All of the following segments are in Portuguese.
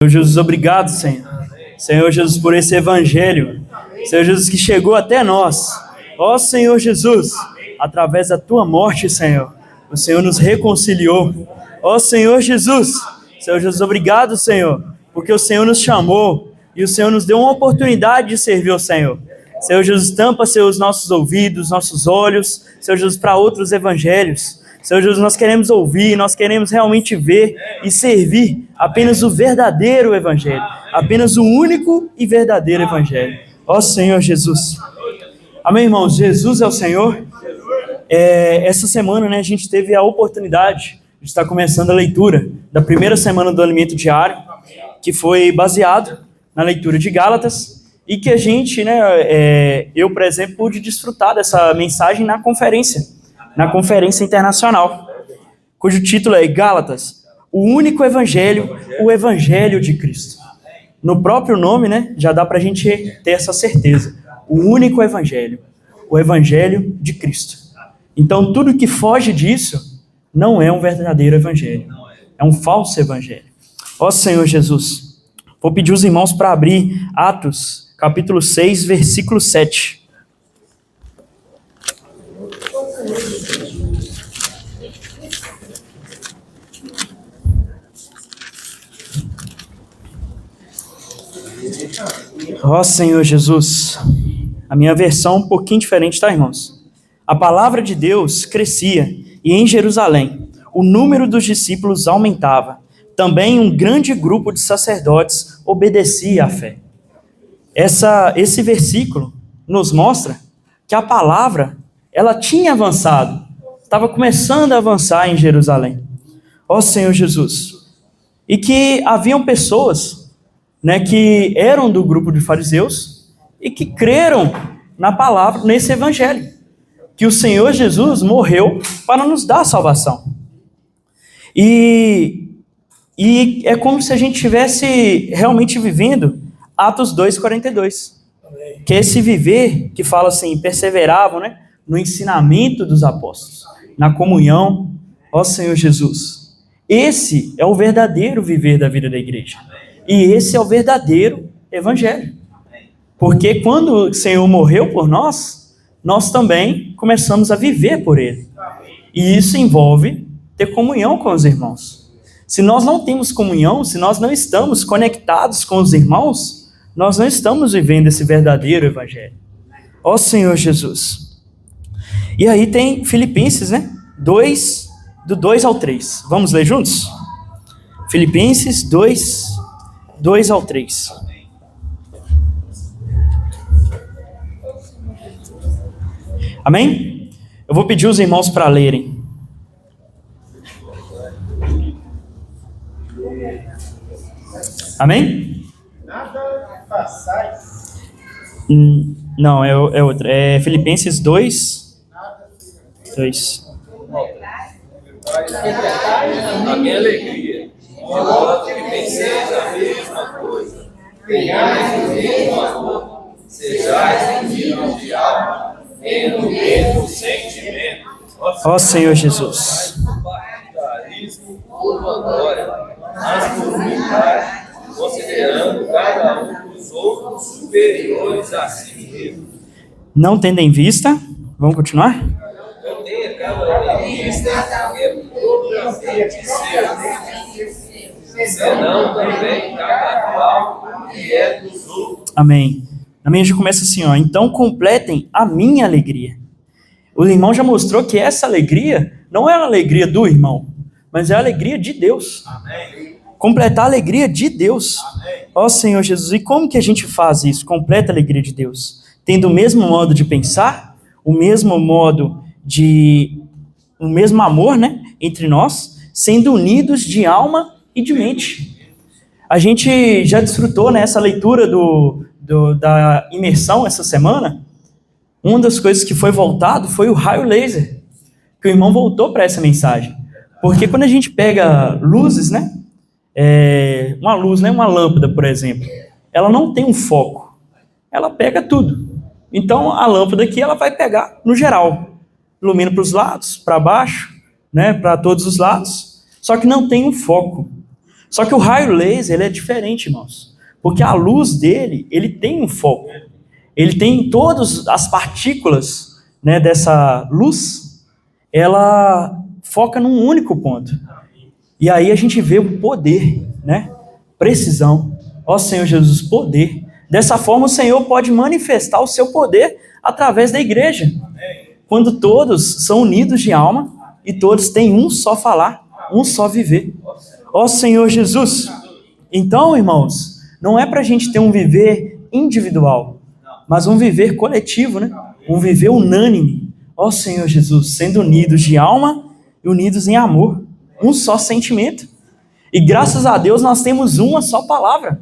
Senhor Jesus, obrigado, Senhor. Senhor Jesus, por esse evangelho. Senhor Jesus, que chegou até nós. Ó Senhor Jesus, através da tua morte, Senhor, o Senhor nos reconciliou. Ó Senhor Jesus, Senhor Jesus, obrigado, Senhor, porque o Senhor nos chamou e o Senhor nos deu uma oportunidade de servir ao Senhor. Senhor Jesus, tampa, Senhor, os nossos ouvidos, nossos olhos, Senhor Jesus, para outros evangelhos. Senhor Jesus, nós queremos ouvir, nós queremos realmente ver e servir apenas o verdadeiro evangelho, apenas o único e verdadeiro evangelho. Ó Senhor Jesus. Amém, irmãos? Jesus é o Senhor. Essa semana, a gente teve a oportunidade de estar começando a leitura da primeira semana do Alimento Diário, que foi baseado na leitura de Gálatas, e que a gente, eu, por exemplo, pude desfrutar dessa mensagem na conferência internacional, cujo título é Gálatas, o único evangelho, o evangelho de Cristo. No próprio nome, já dá para a gente ter essa certeza. O único evangelho, o evangelho de Cristo. Então, tudo que foge disso não é um verdadeiro evangelho, é um falso evangelho. Ó Senhor Jesus, vou pedir os irmãos para abrir Atos, capítulo 6, versículo 7. Ó Senhor Jesus, a minha versão é um pouquinho diferente, tá, irmãos? A palavra de Deus crescia e em Jerusalém o número dos discípulos aumentava. Também um grande grupo de sacerdotes obedecia à fé. Esse versículo nos mostra que a palavra, ela tinha avançado, estava começando a avançar em Jerusalém. Ó Senhor Jesus, e que haviam pessoas que eram do grupo de fariseus e que creram na palavra, nesse evangelho, que o Senhor Jesus morreu para nos dar salvação. E é como se a gente estivesse realmente vivendo Atos 2:42, que é esse viver que fala assim, perseveravam no ensinamento dos apóstolos, na comunhão. Ó Senhor Jesus, esse é o verdadeiro viver da vida da igreja. E esse é o verdadeiro evangelho. Porque quando o Senhor morreu por nós, nós também começamos a viver por Ele. E isso envolve ter comunhão com os irmãos. Se nós não temos comunhão, se nós não estamos conectados com os irmãos, nós não estamos vivendo esse verdadeiro evangelho. Ó Senhor Jesus. E aí tem Filipenses, 2, do 2 ao 3. Vamos ler juntos? Filipenses 2 ao 3. Amém? Eu vou pedir os irmãos para lerem. Amém? Nada façais. Não, é outra. É Filipenses 2. A minha alegria, de modo que penseis a mesma coisa, tenhais o mesmo amor, sejais unidos de alma, tendo o mesmo sentimento. Ó Senhor Jesus. Partidarismo por glória, mas por humildade, considerando cada um dos outros superiores a si mesmo. Não tendo em vista, vamos continuar? Não tenha cada um em vista que é propriamente seu, senão também cada qual que é dos outros. Amém. Amém, a gente começa assim, então completem a minha alegria. O irmão já mostrou que essa alegria não é a alegria do irmão, mas é a alegria de Deus. Amém. Completar a alegria de Deus. Ó Senhor Jesus, e como que a gente faz isso? Completa a alegria de Deus. Tendo o mesmo modo de pensar, o mesmo modo o mesmo amor, entre nós, sendo unidos de alma e de mente. A gente já desfrutou nessa leitura da imersão essa semana. Uma das coisas que foi voltado foi o raio laser, que o irmão voltou para essa mensagem. Porque quando a gente pega luzes, uma luz, uma lâmpada, por exemplo, ela não tem um foco, ela pega tudo. Então a lâmpada aqui ela vai pegar no geral, ilumina para os lados, para baixo, para todos os lados, só que não tem um foco. Só que o raio laser, ele é diferente, irmãos. Porque a luz dele, ele tem um foco. Ele tem todas as partículas, né, dessa luz, ela foca num único ponto. E aí a gente vê o poder, né? Precisão. Ó Senhor Jesus, poder. Dessa forma o Senhor pode manifestar o seu poder através da igreja. Quando todos são unidos de alma e todos têm um só falar, um só viver. Ó Senhor Jesus. Então, irmãos, não é para a gente ter um viver individual, mas um viver coletivo, né? Um viver unânime. Ó Senhor Jesus, sendo unidos de alma e unidos em amor. Um só sentimento. E graças a Deus nós temos uma só palavra.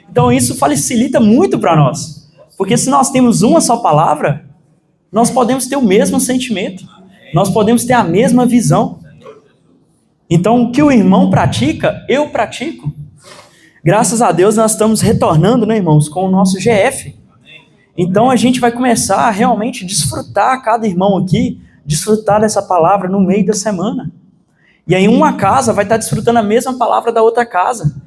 Então isso facilita muito para nós. Porque se nós temos uma só palavra, nós podemos ter o mesmo sentimento. Nós podemos ter a mesma visão. Então o que o irmão pratica, eu pratico. Graças a Deus nós estamos retornando, né, irmãos, com o nosso GF. Então a gente vai começar a realmente desfrutar, cada irmão aqui, desfrutar dessa palavra no meio da semana. E aí uma casa vai estar desfrutando a mesma palavra da outra casa.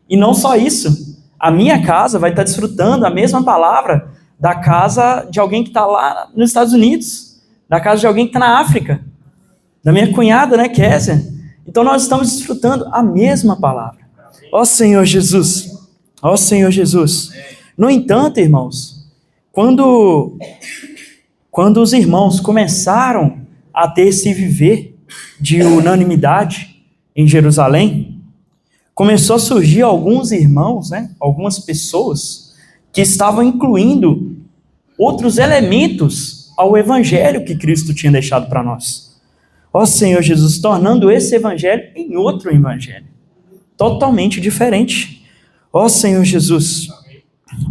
E não só isso, a minha casa vai estar desfrutando a mesma palavra da casa de alguém que está lá nos Estados Unidos, da casa de alguém que está na África, da minha cunhada, né, Késia. Então nós estamos desfrutando a mesma palavra. Ó Senhor Jesus, ó Senhor Jesus. No entanto, irmãos, quando os irmãos começaram a ter esse viver de unanimidade em Jerusalém, começou a surgir alguns irmãos, né, algumas pessoas que estavam incluindo outros elementos ao evangelho que Cristo tinha deixado para nós. Ó Senhor Jesus, tornando esse evangelho em outro evangelho, totalmente diferente. Ó Senhor Jesus.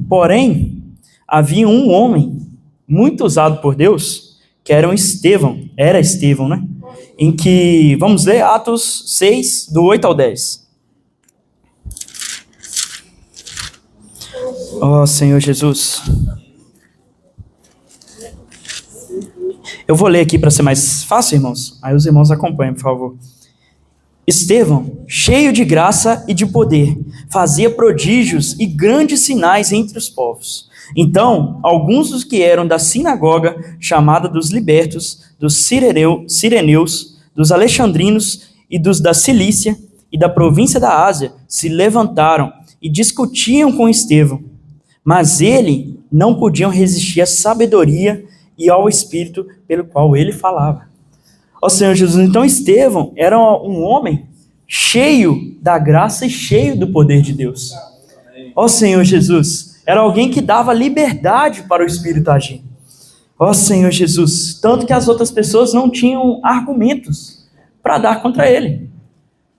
Porém, havia um homem muito usado por Deus, que era Estevão, né? Em que, vamos ler Atos 6, do 8 ao 10. Ó Senhor Jesus. Eu vou ler aqui para ser mais fácil, irmãos. Aí os irmãos acompanhem, por favor. Estevão, cheio de graça e de poder, fazia prodígios e grandes sinais entre os povos. Então, alguns dos que eram da sinagoga, chamada dos libertos, dos sireneus, dos alexandrinos e dos da Cilícia e da província da Ásia, se levantaram e discutiam com Estevão. Mas ele não podiam resistir à sabedoria e ao espírito pelo qual ele falava. Ó Senhor Jesus, então Estevão era um homem cheio da graça e cheio do poder de Deus. Ó Senhor Jesus, era alguém que dava liberdade para o Espírito agir. Ó Senhor Jesus, tanto que as outras pessoas não tinham argumentos para dar contra ele.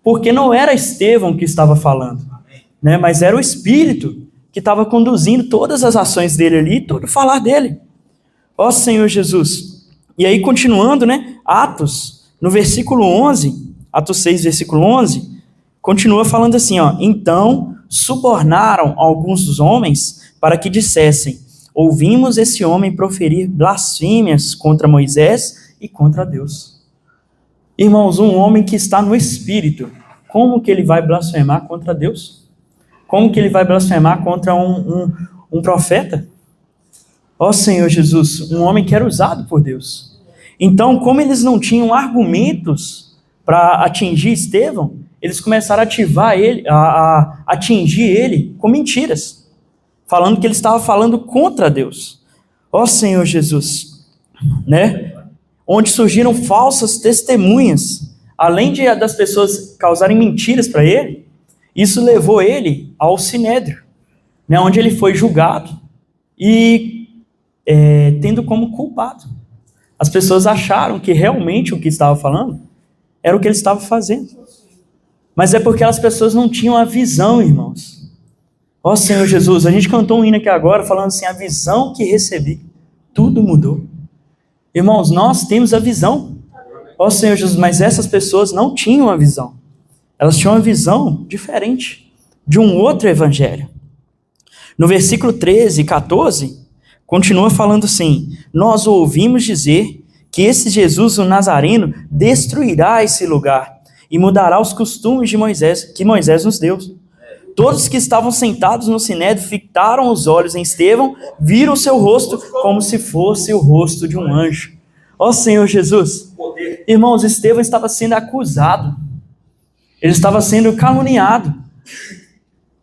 Porque não era Estevão que estava falando, né? Mas era o Espírito que estava conduzindo todas as ações dele ali, todo o falar dele. Ó Senhor Jesus. E aí continuando, né? Atos, no versículo 11, Atos 6, versículo 11, continua falando assim, ó. Então, subornaram alguns dos homens para que dissessem: ouvimos esse homem proferir blasfêmias contra Moisés e contra Deus. Irmãos, um homem que está no Espírito, como que ele vai blasfemar contra Deus? Como que ele vai blasfemar contra um profeta? Ó Senhor Jesus, um homem que era usado por Deus. Então, como eles não tinham argumentos para atingir Estevão, eles começaram a ativar ele, a atingir ele com mentiras, falando que ele estava falando contra Deus. Ó Senhor Jesus, né? Onde surgiram falsas testemunhas, além das pessoas causarem mentiras para ele, isso levou ele ao Sinédrio, né? Onde ele foi julgado e tendo como culpado. As pessoas acharam que realmente o que estava falando era o que ele estava fazendo. Mas é porque as pessoas não tinham a visão, irmãos. Ó Senhor Jesus, a gente cantou um hino aqui agora falando assim: a visão que recebi, tudo mudou. Irmãos, nós temos a visão. Ó Senhor Jesus, mas essas pessoas não tinham a visão. Elas tinham uma visão diferente, de um outro evangelho. No versículo 13 e 14, continua falando assim: nós ouvimos dizer que esse Jesus, o Nazareno, destruirá esse lugar e mudará os costumes de Moisés, que Moisés nos deu. Todos que estavam sentados no sinédrio fitaram os olhos em Estevão, viram o seu rosto como se fosse o rosto de um anjo. Ó Senhor Jesus! Irmãos, Estevão estava sendo acusado. Ele estava sendo caluniado.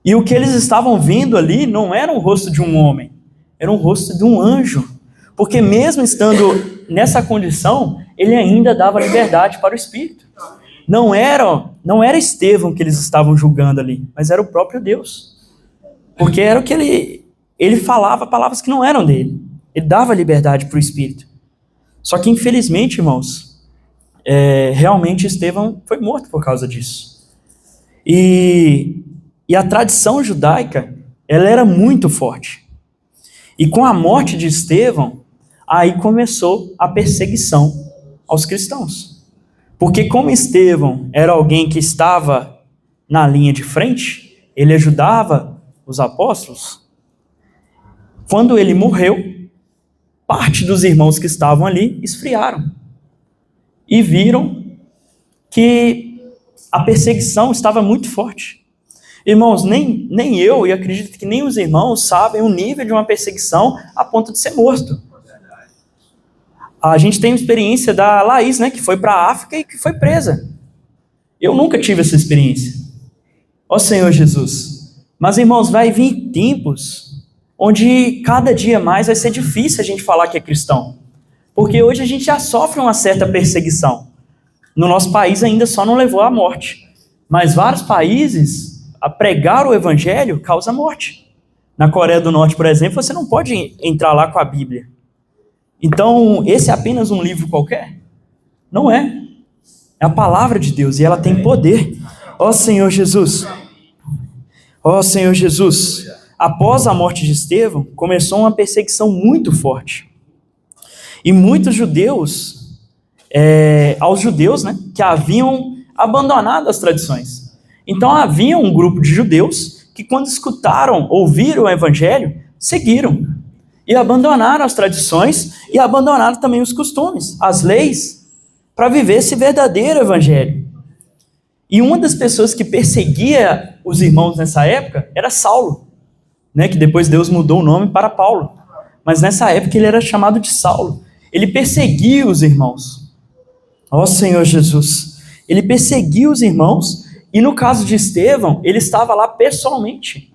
E o que eles estavam vendo ali não era o rosto de um homem, era o rosto de um anjo. Porque mesmo estando nessa condição, ele ainda dava liberdade para o Espírito. Não era Estevão que eles estavam julgando ali, mas era o próprio Deus. Porque era o que ele falava palavras que não eram dele. Ele dava liberdade para o Espírito. Só que infelizmente, irmãos, realmente Estevão foi morto por causa disso. E a tradição judaica, ela era muito forte. E com a morte de Estevão, aí começou a perseguição aos cristãos. Porque como Estevão era alguém que estava na linha de frente, ele ajudava os apóstolos, quando ele morreu, parte dos irmãos que estavam ali esfriaram. E viram que a perseguição estava muito forte. Irmãos, nem eu, e acredito que nem os irmãos, sabem o nível de uma perseguição a ponto de ser morto. A gente tem a experiência da Laís, né, que foi para a África e que foi presa. Eu nunca tive essa experiência. Ó Senhor Jesus. Mas, irmãos, vai vir tempos onde cada dia mais vai ser difícil a gente falar que é cristão. Porque hoje a gente já sofre uma certa perseguição. No nosso país ainda só não levou à morte. Mas vários países, a pregar o evangelho causa morte. Na Coreia do Norte, por exemplo, você não pode entrar lá com a Bíblia. Então, esse é apenas um livro qualquer? Não é. É a palavra de Deus e ela tem poder. Ó Senhor Jesus. Ó Senhor Jesus. Após a morte de Estevão, começou uma perseguição muito forte. E muitos judeus, aos judeus, né, que haviam abandonado as tradições. Então havia um grupo de judeus que quando ouviram o evangelho, seguiram. E abandonaram as tradições e abandonaram também os costumes, as leis, para viver esse verdadeiro evangelho. E uma das pessoas que perseguia os irmãos nessa época era Saulo, né, que depois Deus mudou o nome para Paulo. Mas nessa época ele era chamado de Saulo. Ele perseguia os irmãos. Ó Senhor Jesus. Ele perseguia os irmãos e no caso de Estevão, ele estava lá pessoalmente.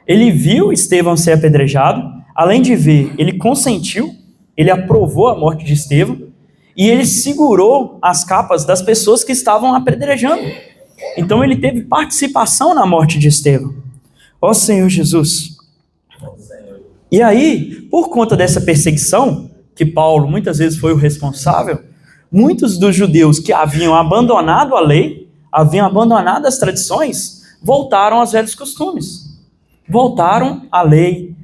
Ele viu Estevão ser apedrejado. Além de ver, ele consentiu, ele aprovou a morte de Estevão e ele segurou as capas das pessoas que estavam apedrejando. Então ele teve participação na morte de Estevão. Ó Senhor Jesus. E aí, por conta dessa perseguição, que Paulo muitas vezes foi o responsável, muitos dos judeus que haviam abandonado a lei, haviam abandonado as tradições, voltaram aos velhos costumes. Voltaram à lei,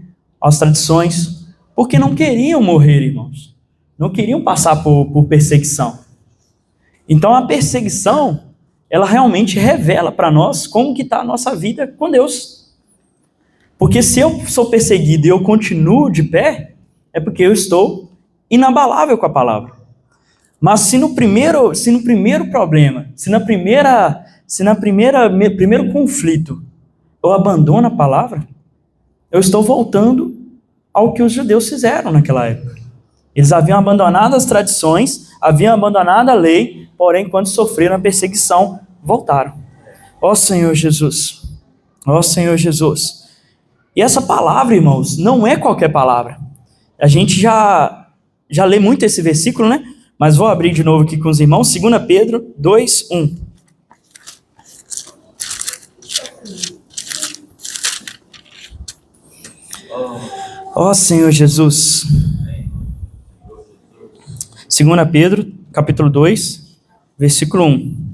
às tradições, porque não queriam morrer, irmãos. Não queriam passar por perseguição. Então a perseguição, ela realmente revela para nós como que está a nossa vida com Deus. Porque se eu sou perseguido e eu continuo de pé, é porque eu estou inabalável com a palavra. Mas se no primeiro problema, se no primeiro conflito, eu abandono a palavra, eu estou voltando ao que os judeus fizeram naquela época. Eles haviam abandonado as tradições, haviam abandonado a lei, porém, quando sofreram a perseguição, voltaram. Ó Senhor Jesus. Ó Senhor Jesus. E essa palavra, irmãos, não é qualquer palavra. A gente já lê muito esse versículo, né? Mas vou abrir de novo aqui com os irmãos. 2 Pedro 2, 1. Ó Senhor Jesus. 2 Pedro, capítulo 2, versículo 1.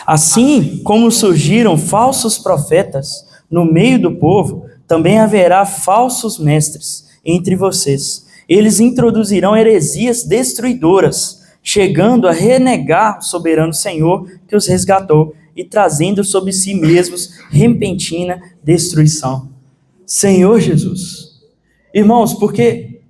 Assim como surgiram falsos profetas no meio do povo, também haverá falsos mestres entre vocês. Eles introduzirão heresias destruidoras, chegando a renegar o soberano Senhor que os resgatou e trazendo sobre si mesmos repentina destruição. Senhor Jesus. Irmãos, porque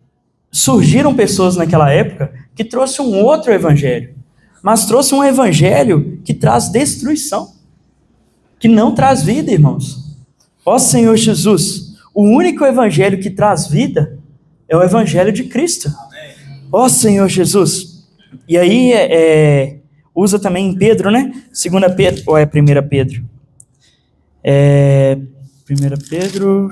surgiram pessoas naquela época que trouxe um outro evangelho, mas trouxe um evangelho que traz destruição, que não traz vida, irmãos. Ó Senhor Jesus, o único evangelho que traz vida é o evangelho de Cristo. Ó Senhor Jesus. E aí usa também em Pedro, né? 2 Pedro, ou é 1 Pedro? 1 Pedro...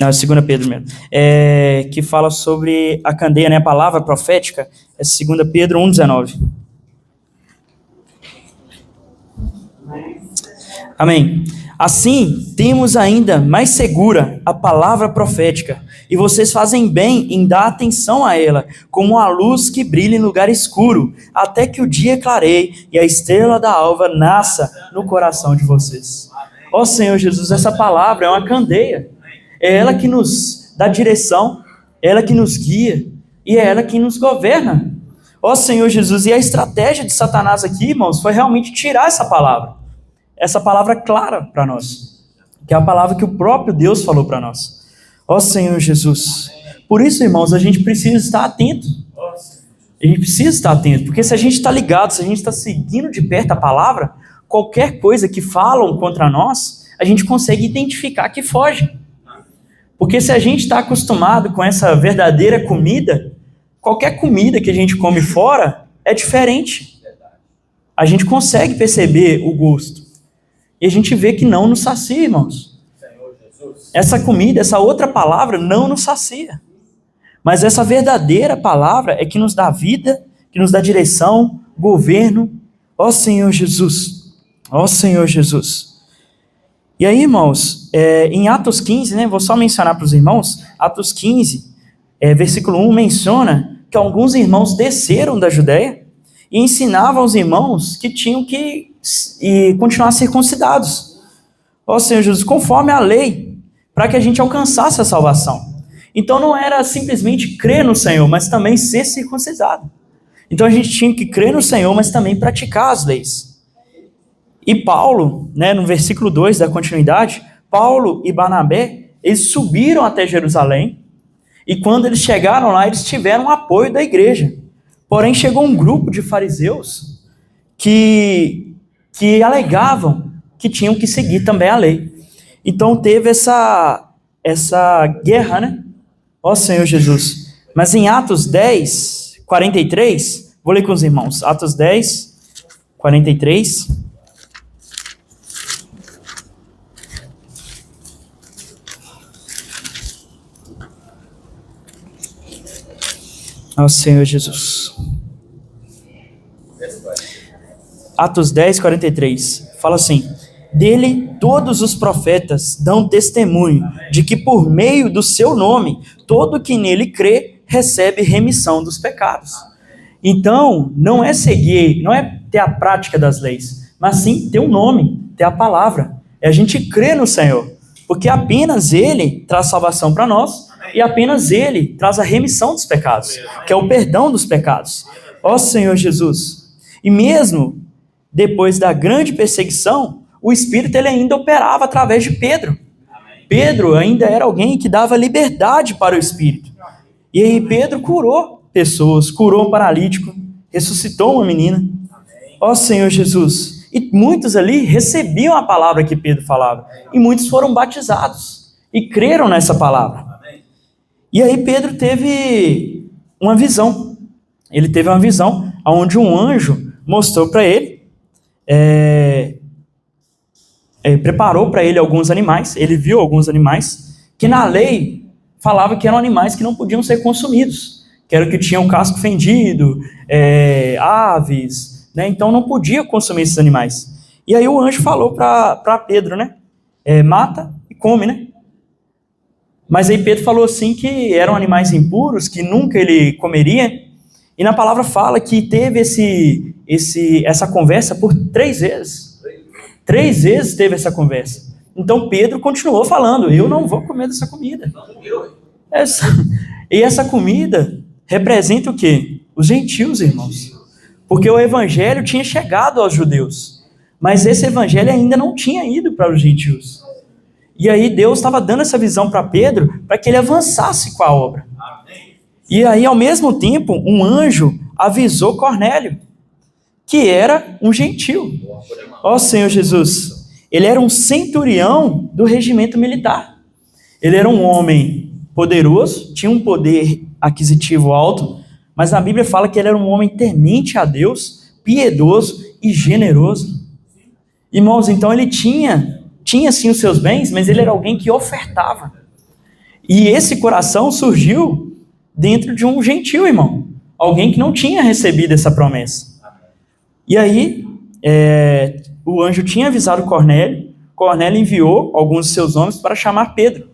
Não, é 2 Pedro mesmo. Que fala sobre a candeia, né? A palavra profética. É 2 Pedro 1,19. Amém. Assim, temos ainda mais segura a palavra profética, e vocês fazem bem em dar atenção a ela, como a luz que brilha em lugar escuro, até que o dia clareie e a estrela da alva nasça no coração de vocês. Ó Senhor Jesus, essa palavra é uma candeia. É ela que nos dá direção, é ela que nos guia, e é ela que nos governa. Ó Senhor Jesus, e a estratégia de Satanás aqui, irmãos, foi realmente tirar essa palavra clara para nós, que é a palavra que o próprio Deus falou para nós. Ó Senhor Jesus. Por isso, irmãos, a gente precisa estar atento. A gente precisa estar atento, porque se a gente está ligado, se a gente está seguindo de perto a palavra, qualquer coisa que falam contra nós, a gente consegue identificar que foge. Porque se a gente está acostumado com essa verdadeira comida, qualquer comida que a gente come fora é diferente. A gente consegue perceber o gosto. E a gente vê que não nos sacia, irmãos. Essa comida, essa outra palavra não nos sacia. Mas essa verdadeira palavra é que nos dá vida, que nos dá direção, governo. Ó Senhor Jesus. Ó Senhor Jesus. E aí, irmãos, em Atos 15, né, vou só mencionar para os irmãos, Atos 15, versículo 1, menciona que alguns irmãos desceram da Judéia e ensinavam os irmãos que tinham que continuar circuncidados. Ó Senhor Jesus, conforme a lei, para que a gente alcançasse a salvação. Então não era simplesmente crer no Senhor, mas também ser circuncidado. Então a gente tinha que crer no Senhor, mas também praticar as leis. E Paulo, né, no versículo 2 da continuidade, Paulo e Barnabé, eles subiram até Jerusalém, e quando eles chegaram lá, eles tiveram o apoio da igreja. Porém, chegou um grupo de fariseus que alegavam que tinham que seguir também a lei. Então teve essa guerra, né? Ó Senhor Jesus. Mas em Atos 10, 43, vou ler com os irmãos. Atos 10, 43... Ó Senhor Jesus. Atos 10, 43. Fala assim: dele todos os profetas dão testemunho de que por meio do seu nome, todo que nele crê recebe remissão dos pecados. Então, não é seguir, não é ter a prática das leis, mas sim ter o nome, ter a palavra. É a gente crer no Senhor, porque apenas ele traz salvação para nós, e apenas ele traz a remissão dos pecados, que é o perdão dos pecados. Ó Senhor Jesus. E mesmo depois da grande perseguição, o Espírito ele ainda operava através de Pedro. Pedro ainda era alguém que dava liberdade para o Espírito. E aí Pedro curou pessoas, curou um paralítico, ressuscitou uma menina. Ó Senhor Jesus. E muitos ali recebiam a palavra que Pedro falava. E muitos foram batizados e creram nessa palavra. E aí Pedro teve uma visão. Ele teve uma visão onde um anjo mostrou para ele, preparou para ele alguns animais. Ele viu alguns animais que na lei falava que eram animais que não podiam ser consumidos, que era o que tinham casco fendido, aves, né? Então não podia consumir esses animais. E aí o anjo falou para Pedro, né? Mata e come, né? Mas aí Pedro falou assim que eram animais impuros, que nunca ele comeria. E na palavra fala que teve essa conversa por 3 vezes. 3 vezes teve essa conversa. Então Pedro continuou falando: eu não vou comer dessa comida. E essa comida representa o quê? Os gentios, irmãos. Porque o evangelho tinha chegado aos judeus, mas esse evangelho ainda não tinha ido para os gentios. E aí Deus estava dando essa visão para Pedro, para que ele avançasse com a obra. E aí, ao mesmo tempo, um anjo avisou Cornélio, que era um gentil. Ó Senhor Jesus, ele era um centurião do regimento militar. Ele era um homem poderoso, tinha um poder aquisitivo alto, mas a Bíblia fala que ele era um homem temente a Deus, piedoso e generoso. Irmãos, então ele tinha sim os seus bens, mas ele era alguém que ofertava. E esse coração surgiu dentro de um gentil, irmão. Alguém que não tinha recebido essa promessa. E aí, o anjo tinha avisado Cornélio. Cornélio enviou alguns de seus homens para chamar Pedro.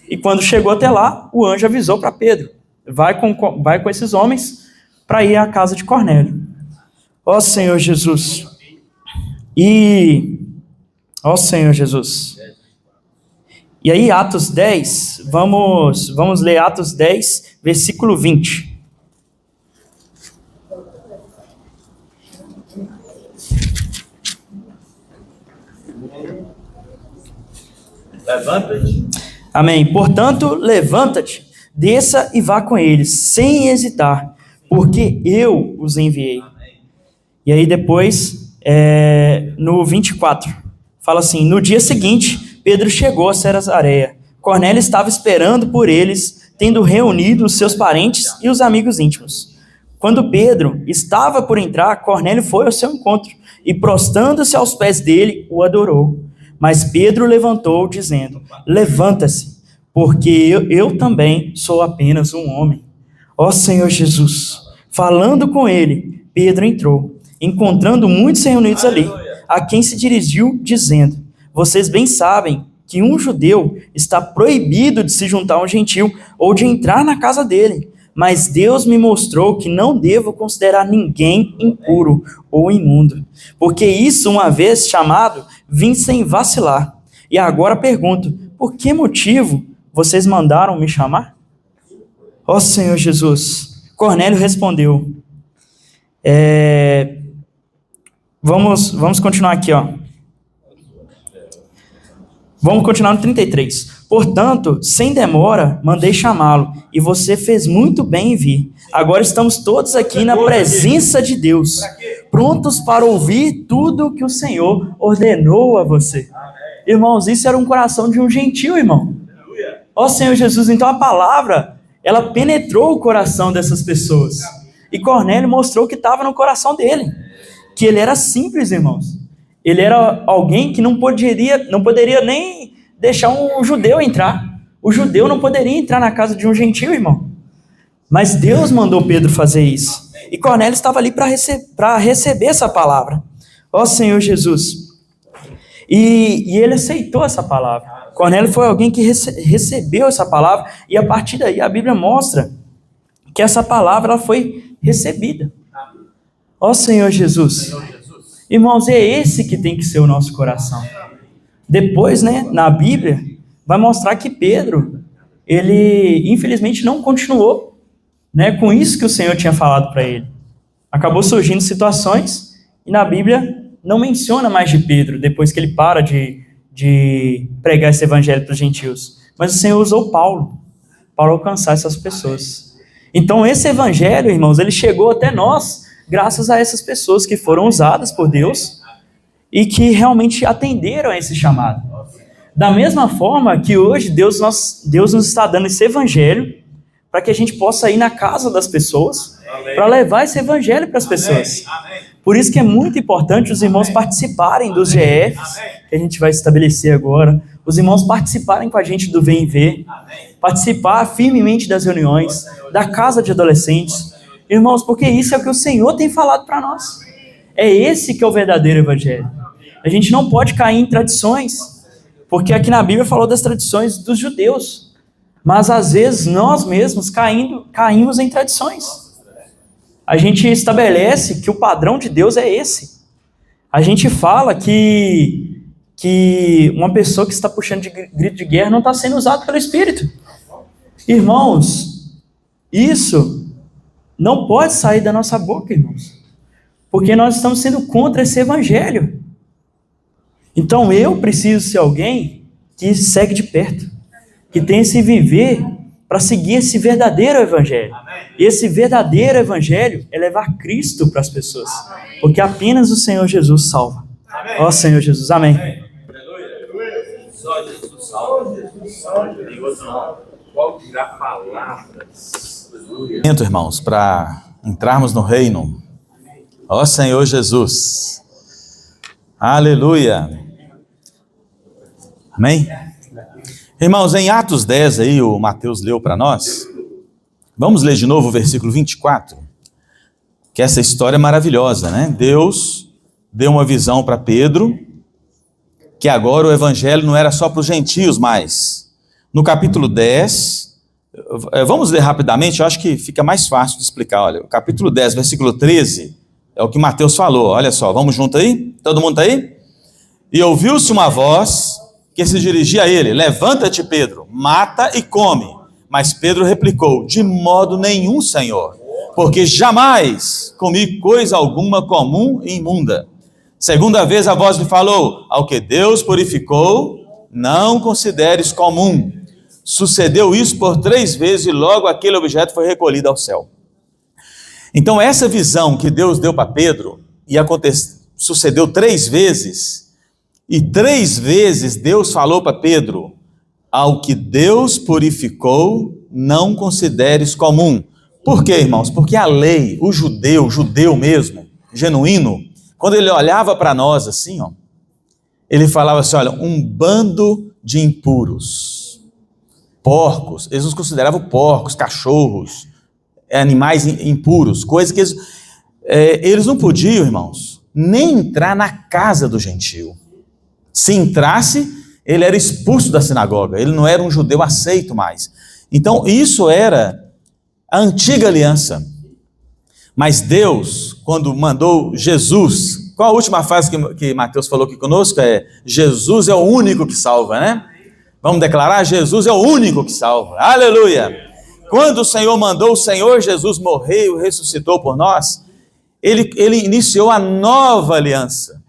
E quando chegou até lá, o anjo avisou para Pedro: vai com esses homens para ir à casa de Cornélio. Ó Senhor Jesus. Ó Senhor Jesus. E aí, Atos 10, vamos ler Atos 10, versículo 20. Levanta-te. Amém. Portanto, levanta-te, desça e vá com eles, sem hesitar, porque eu os enviei. E aí depois, no 24, fala assim: no dia seguinte, Pedro chegou a Cesareia. Cornélio estava esperando por eles, tendo reunido os seus parentes e os amigos íntimos. Quando Pedro estava por entrar, Cornélio foi ao seu encontro e, prostrando-se aos pés dele, o adorou. Mas Pedro levantou, dizendo: levanta-se, porque eu também sou apenas um homem. Ó Senhor Jesus. Falando com ele, Pedro entrou, encontrando muitos reunidos ali, a quem se dirigiu, dizendo: vocês bem sabem que um judeu está proibido de se juntar a um gentil ou de entrar na casa dele. Mas Deus me mostrou que não devo considerar ninguém impuro ou imundo, porque isso, uma vez chamado, vim sem vacilar. E agora pergunto: por que motivo vocês mandaram me chamar? Ó Senhor Jesus. Cornélio respondeu. Vamos continuar aqui, ó. Vamos continuar no 33. Portanto, sem demora, mandei chamá-lo, e você fez muito bem em vir. Agora estamos todos aqui na presença de Deus, prontos para ouvir tudo que o Senhor ordenou a você. Irmãos, isso era um coração de um gentil, irmão. Ó Senhor Jesus, então a palavra, ela penetrou o coração dessas pessoas. E Cornélio mostrou que estava no coração dele, que ele era simples, irmãos. Ele era alguém que não poderia nem deixar um judeu entrar. O judeu não poderia entrar na casa de um gentil, irmão. Mas Deus mandou Pedro fazer isso. E Cornélio estava ali para receber essa palavra. Ó Senhor Jesus. E ele aceitou essa palavra. Cornélio foi alguém que recebeu essa palavra. E a partir daí a Bíblia mostra que essa palavra ela foi recebida. Ó Senhor Jesus. Irmãos, é esse que tem que ser o nosso coração. Depois, na Bíblia, vai mostrar que Pedro, ele infelizmente não continuou, com isso que o Senhor tinha falado para ele. Acabou surgindo situações, e na Bíblia não menciona mais de Pedro, depois que ele para de pregar esse evangelho para os gentios. Mas o Senhor usou Paulo para alcançar essas pessoas. Então esse evangelho, irmãos, ele chegou até nós, graças a essas pessoas que foram usadas por Deus e que realmente atenderam a esse chamado. Da mesma forma que hoje Deus nos está dando esse evangelho para que a gente possa ir na casa das pessoas para levar esse evangelho para as pessoas. Por isso que é muito importante os irmãos participarem dos GFs, que a gente vai estabelecer agora, os irmãos participarem com a gente do Vem Ver, participar firmemente das reuniões, da casa de adolescentes. Irmãos, porque isso é o que o Senhor tem falado para nós. É esse que é o verdadeiro evangelho. A gente não pode cair em tradições, porque aqui na Bíblia falou das tradições dos judeus, mas às vezes nós mesmos caímos em tradições. A gente estabelece que o padrão de Deus é esse. A gente fala que uma pessoa que está puxando de grito de guerra não está sendo usada pelo Espírito. Irmãos, isso não pode sair da nossa boca, irmãos, porque nós estamos sendo contra esse evangelho. Então eu preciso ser alguém que segue de perto, que tem esse viver para seguir esse verdadeiro evangelho. E esse verdadeiro evangelho é levar Cristo para as pessoas, porque apenas o Senhor Jesus salva. Ó Senhor Jesus, amém. Só Jesus salva. Tem outro não. Qual dirá palavras? Irmãos, para entrarmos no reino. Ó Senhor Jesus. Aleluia. Amém? Irmãos, em Atos 10 aí, o Mateus leu para nós. Vamos ler de novo o versículo 24. Que essa história é maravilhosa, né? Deus deu uma visão para Pedro, que agora o evangelho não era só para os gentios mais. No capítulo 10, vamos ler rapidamente, eu acho que fica mais fácil de explicar. Olha, o capítulo 10, versículo 13, é o que Mateus falou. Olha só, vamos junto aí? Todo mundo está aí? E ouviu-se uma voz que se dirigia a ele: levanta-te, Pedro, mata e come. Mas Pedro replicou: de modo nenhum, Senhor, porque jamais comi coisa alguma comum e imunda. Segunda vez a voz lhe falou: ao que Deus purificou, não consideres comum. Sucedeu isso por 3 vezes e logo aquele objeto foi recolhido ao céu. Então essa visão que Deus deu para Pedro, sucedeu 3 vezes, e 3 vezes Deus falou para Pedro: ao que Deus purificou, não consideres comum. Por quê, irmãos? Porque a lei, o judeu mesmo, genuíno, quando ele olhava para nós assim, ó, ele falava assim: olha, um bando de impuros, porcos, eles nos consideravam porcos, cachorros, animais impuros, coisas que eles não podiam, irmãos, nem entrar na casa do gentio. Se entrasse, ele era expulso da sinagoga, ele não era um judeu aceito mais. Então isso era a antiga aliança. Mas Deus, quando mandou Jesus, qual a última frase que Mateus falou aqui conosco? Jesus é o único que salva, né? Vamos declarar: Jesus é o único que salva. Aleluia! Quando o Senhor mandou o Senhor Jesus morrer e ressuscitou por nós, ele iniciou a nova aliança.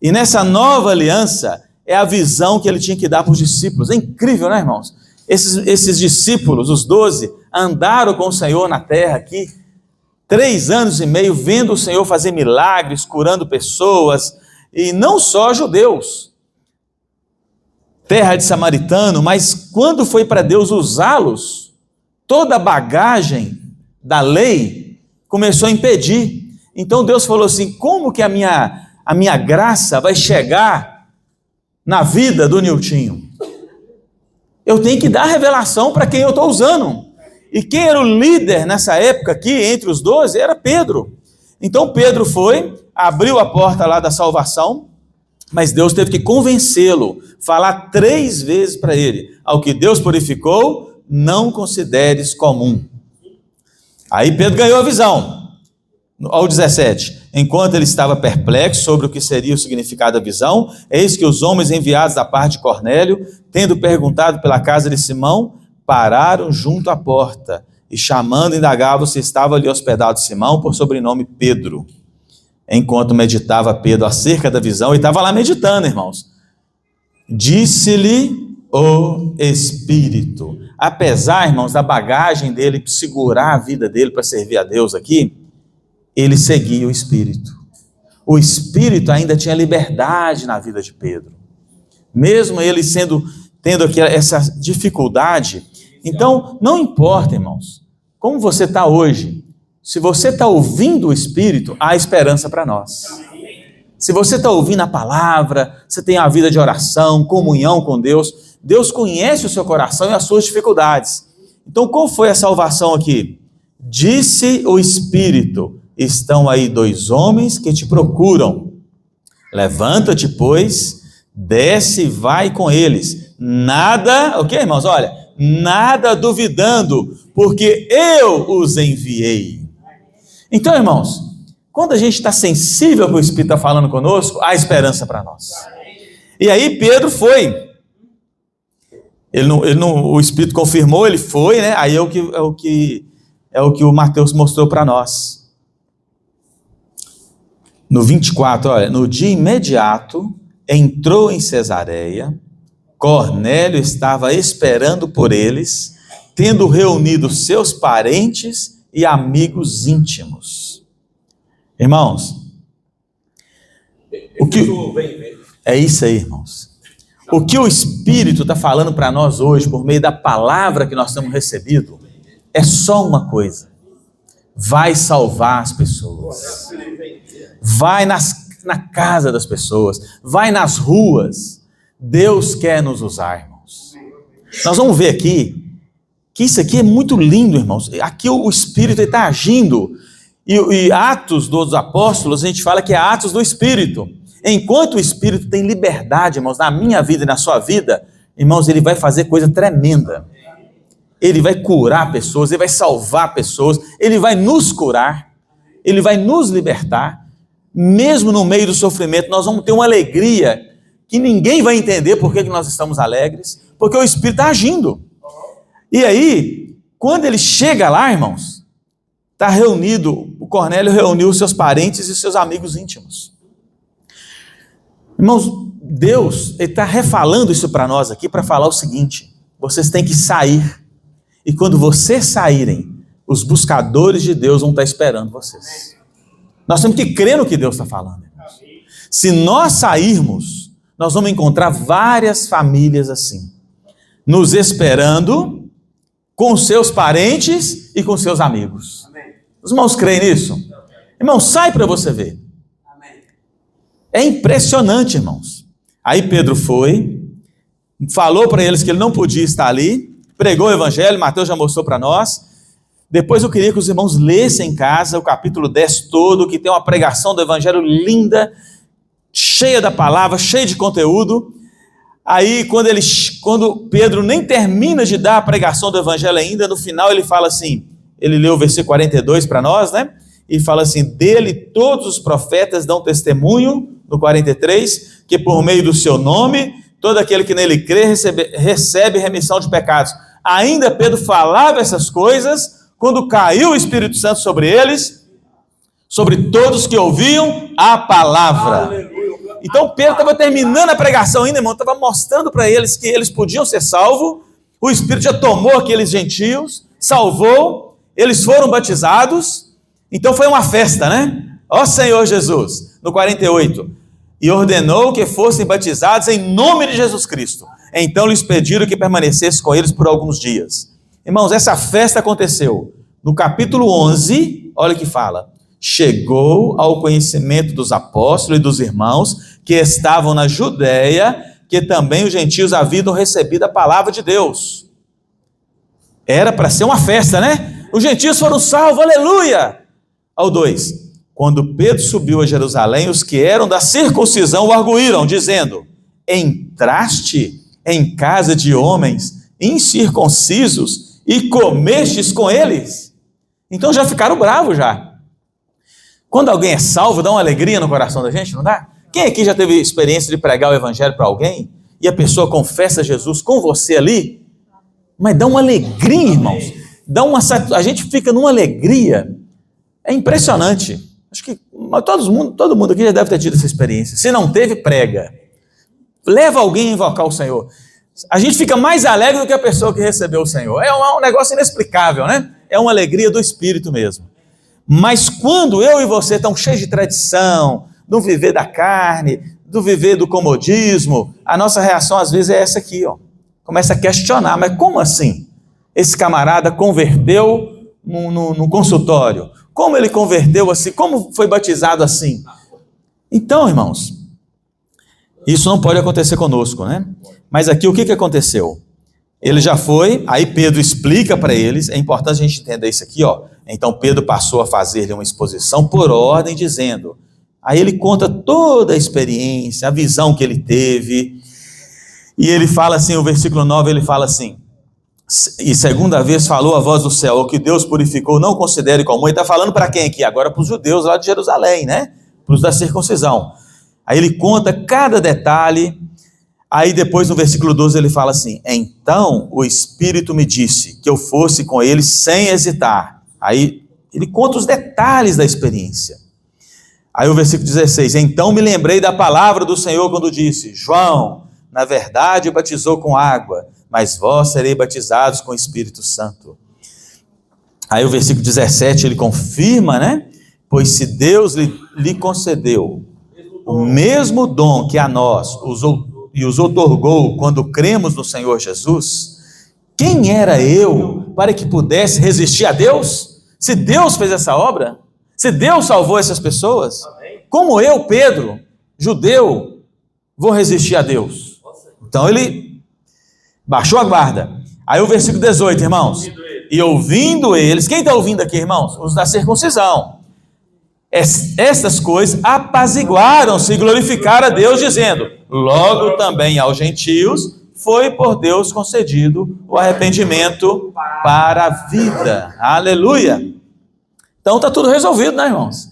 E nessa nova aliança é a visão que ele tinha que dar para os discípulos. É incrível, né, irmãos? Esses discípulos, os 12, andaram com o Senhor na terra aqui, 3 anos e meio, vendo o Senhor fazer milagres, curando pessoas, e não só judeus, terra de samaritano, mas quando foi para Deus usá-los, toda a bagagem da lei começou a impedir. Então Deus falou assim: como que a minha graça vai chegar na vida do Niltinho? Eu tenho que dar revelação para quem eu estou usando. E quem era o líder nessa época aqui, entre os 12, era Pedro. Então Pedro foi, abriu a porta lá da salvação, mas Deus teve que convencê-lo, falar 3 vezes para ele: ao que Deus purificou, não consideres comum. Aí Pedro ganhou a visão. Ao 17, enquanto ele estava perplexo sobre o que seria o significado da visão, eis que os homens enviados da parte de Cornélio, tendo perguntado pela casa de Simão, pararam junto à porta e chamando indagavam se estava ali hospedado Simão, por sobrenome Pedro. Enquanto meditava Pedro acerca da visão, ele estava lá meditando, irmãos, disse-lhe o Espírito. Apesar, irmãos, da bagagem dele segurar a vida dele para servir a Deus aqui, ele seguia o Espírito. O Espírito ainda tinha liberdade na vida de Pedro, mesmo ele tendo aqui essa dificuldade. Então, não importa, irmãos, como você está hoje, se você está ouvindo o Espírito, há esperança para nós. Se você está ouvindo a palavra, você tem a vida de oração, comunhão com Deus, Deus conhece o seu coração e as suas dificuldades. Então, qual foi a salvação aqui? Disse o Espírito: estão aí 2 homens que te procuram. Levanta-te, pois, desce e vai com eles. Nada, ok, irmãos? Olha, nada duvidando, porque eu os enviei. Então, irmãos, quando a gente está sensível ao que o Espírito está falando conosco, há esperança para nós. E aí Pedro foi. O Espírito confirmou, ele foi, né? Aí é o que o Mateus mostrou para nós. No 24, olha, no dia imediato, entrou em Cesareia, Cornélio estava esperando por eles, tendo reunido seus parentes e amigos íntimos. Irmãos, é isso aí, irmãos. O que o Espírito está falando para nós hoje, por meio da palavra que nós temos recebido, é só uma coisa: vai salvar as pessoas, vai na casa das pessoas, vai nas ruas. Deus quer nos usar, irmãos. Nós vamos ver aqui que isso aqui é muito lindo, irmãos. Aqui o Espírito está agindo. E Atos dos Apóstolos, a gente fala que é Atos do Espírito. Enquanto o Espírito tem liberdade, irmãos, na minha vida e na sua vida, irmãos, ele vai fazer coisa tremenda. Ele vai curar pessoas, ele vai salvar pessoas, ele vai nos curar, ele vai nos libertar. Mesmo no meio do sofrimento, nós vamos ter uma alegria que ninguém vai entender por que nós estamos alegres, porque o Espírito está agindo. E aí, quando ele chega lá, irmãos, está reunido, o Cornélio reuniu seus parentes e seus amigos íntimos. Irmãos, Deus está refalando isso para nós aqui, para falar o seguinte: vocês têm que sair, e quando vocês saírem, os buscadores de Deus vão estar esperando vocês. Nós temos que crer no que Deus está falando, irmãos. Se nós sairmos, nós vamos encontrar várias famílias assim, nos esperando, com seus parentes e com seus amigos. Os irmãos creem nisso? Irmão, sai para você ver. É impressionante, irmãos. Aí Pedro foi, falou para eles que ele não podia estar ali, pregou o evangelho, Mateus já mostrou para nós. Depois eu queria que os irmãos lessem em casa o capítulo 10 todo, que tem uma pregação do evangelho linda, cheia da palavra, cheia de conteúdo. Aí quando Pedro nem termina de dar a pregação do evangelho ainda, no final ele fala assim, ele leu o versículo 42 para nós, né? E fala assim: dele todos os profetas dão testemunho, no 43, que por meio do seu nome, todo aquele que nele crê recebe remissão de pecados. Ainda Pedro falava essas coisas, quando caiu o Espírito Santo sobre eles, sobre todos que ouviam a palavra. Então Pedro estava terminando a pregação ainda, irmão, estava mostrando para eles que eles podiam ser salvos. O Espírito já tomou aqueles gentios, salvou, eles foram batizados. Então foi uma festa, né? Ó Senhor Jesus, no 48, e ordenou que fossem batizados em nome de Jesus Cristo. Então lhes pediram que permanecesse com eles por alguns dias. Irmãos, essa festa aconteceu no capítulo 11, olha que fala: chegou ao conhecimento dos apóstolos e dos irmãos que estavam na Judéia, que também os gentios haviam recebido a palavra de Deus. Era para ser uma festa, né? Os gentios foram salvos, aleluia! Ao 2, quando Pedro subiu a Jerusalém, os que eram da circuncisão o arguíram, dizendo: entraste em casa de homens incircuncisos e comestes com eles? Então já ficaram bravos já. Quando alguém é salvo, dá uma alegria no coração da gente, não dá? Quem aqui já teve experiência de pregar o evangelho para alguém e a pessoa confessa Jesus com você ali? Mas dá uma alegria, irmãos. A gente fica numa alegria. É impressionante. Acho que todo mundo aqui já deve ter tido essa experiência. Se não teve, prega. Leva alguém a invocar o Senhor. A gente fica mais alegre do que a pessoa que recebeu o Senhor. É um negócio inexplicável, né? É uma alegria do Espírito mesmo. Mas quando eu e você estão cheios de tradição, do viver da carne, do viver do comodismo, a nossa reação às vezes é essa aqui, ó. Começa a questionar, mas como assim? Esse camarada converteu no consultório. Como ele converteu assim? Como foi batizado assim? Então, irmãos, isso não pode acontecer conosco, né? Mas aqui o que aconteceu? Ele já foi, aí Pedro explica para eles, é importante a gente entender isso aqui, ó. Então Pedro passou a fazer uma exposição por ordem, dizendo, aí ele conta toda a experiência, a visão que ele teve, e ele fala assim, o versículo 9, ele fala assim: e segunda vez falou a voz do céu: o que Deus purificou não considere comum. Ele está falando para quem aqui? Agora para os judeus lá de Jerusalém, né? Para os da circuncisão. Aí ele conta cada detalhe. Aí depois no versículo 12 ele fala assim: então o Espírito me disse que eu fosse com ele sem hesitar. Aí ele conta os detalhes da experiência. Aí o versículo 16: então me lembrei da palavra do Senhor quando disse: João, na verdade, batizou com água, mas vós sereis batizados com o Espírito Santo. Aí o versículo 17, ele confirma, né? Pois se Deus lhe concedeu o mesmo dom que a nós os outorgou quando cremos no Senhor Jesus, quem era eu para que pudesse resistir a Deus? Se Deus fez essa obra, se Deus salvou essas pessoas, como eu, Pedro, judeu, vou resistir a Deus? Então ele baixou a guarda. Aí o versículo 18, irmãos. E ouvindo eles, quem está ouvindo aqui, irmãos? Os da circuncisão. Estas coisas apaziguaram-se e glorificaram a Deus, dizendo: logo também aos gentios foi por Deus concedido o arrependimento para a vida. Aleluia! Então está tudo resolvido, né, irmãos?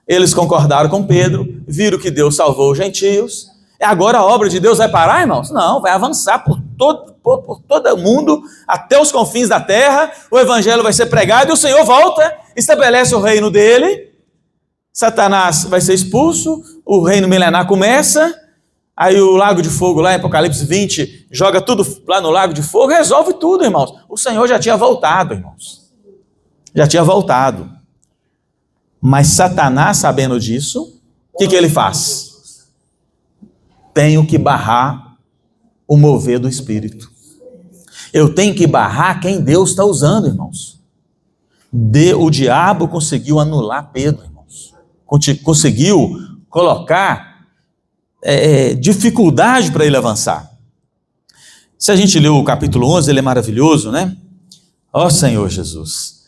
Eles concordaram com Pedro, viram que Deus salvou os gentios. E agora a obra de Deus vai parar, irmãos? Não, vai avançar por todo o mundo, até os confins da terra. O evangelho vai ser pregado e o Senhor volta, estabelece o reino dele. Satanás vai ser expulso, o reino milenar começa. Aí o lago de fogo lá em Apocalipse 20 joga tudo lá no lago de fogo, resolve tudo, irmãos. O Senhor já tinha voltado, irmãos. Já tinha voltado. Mas Satanás, sabendo disso, o que ele faz? Tenho que barrar o mover do Espírito. Eu tenho que barrar quem Deus está usando, irmãos. O diabo conseguiu anular Pedro, irmãos. Conseguiu colocar dificuldade para ele avançar. Se a gente lê o capítulo 11, ele é maravilhoso, né? Ó Senhor Jesus.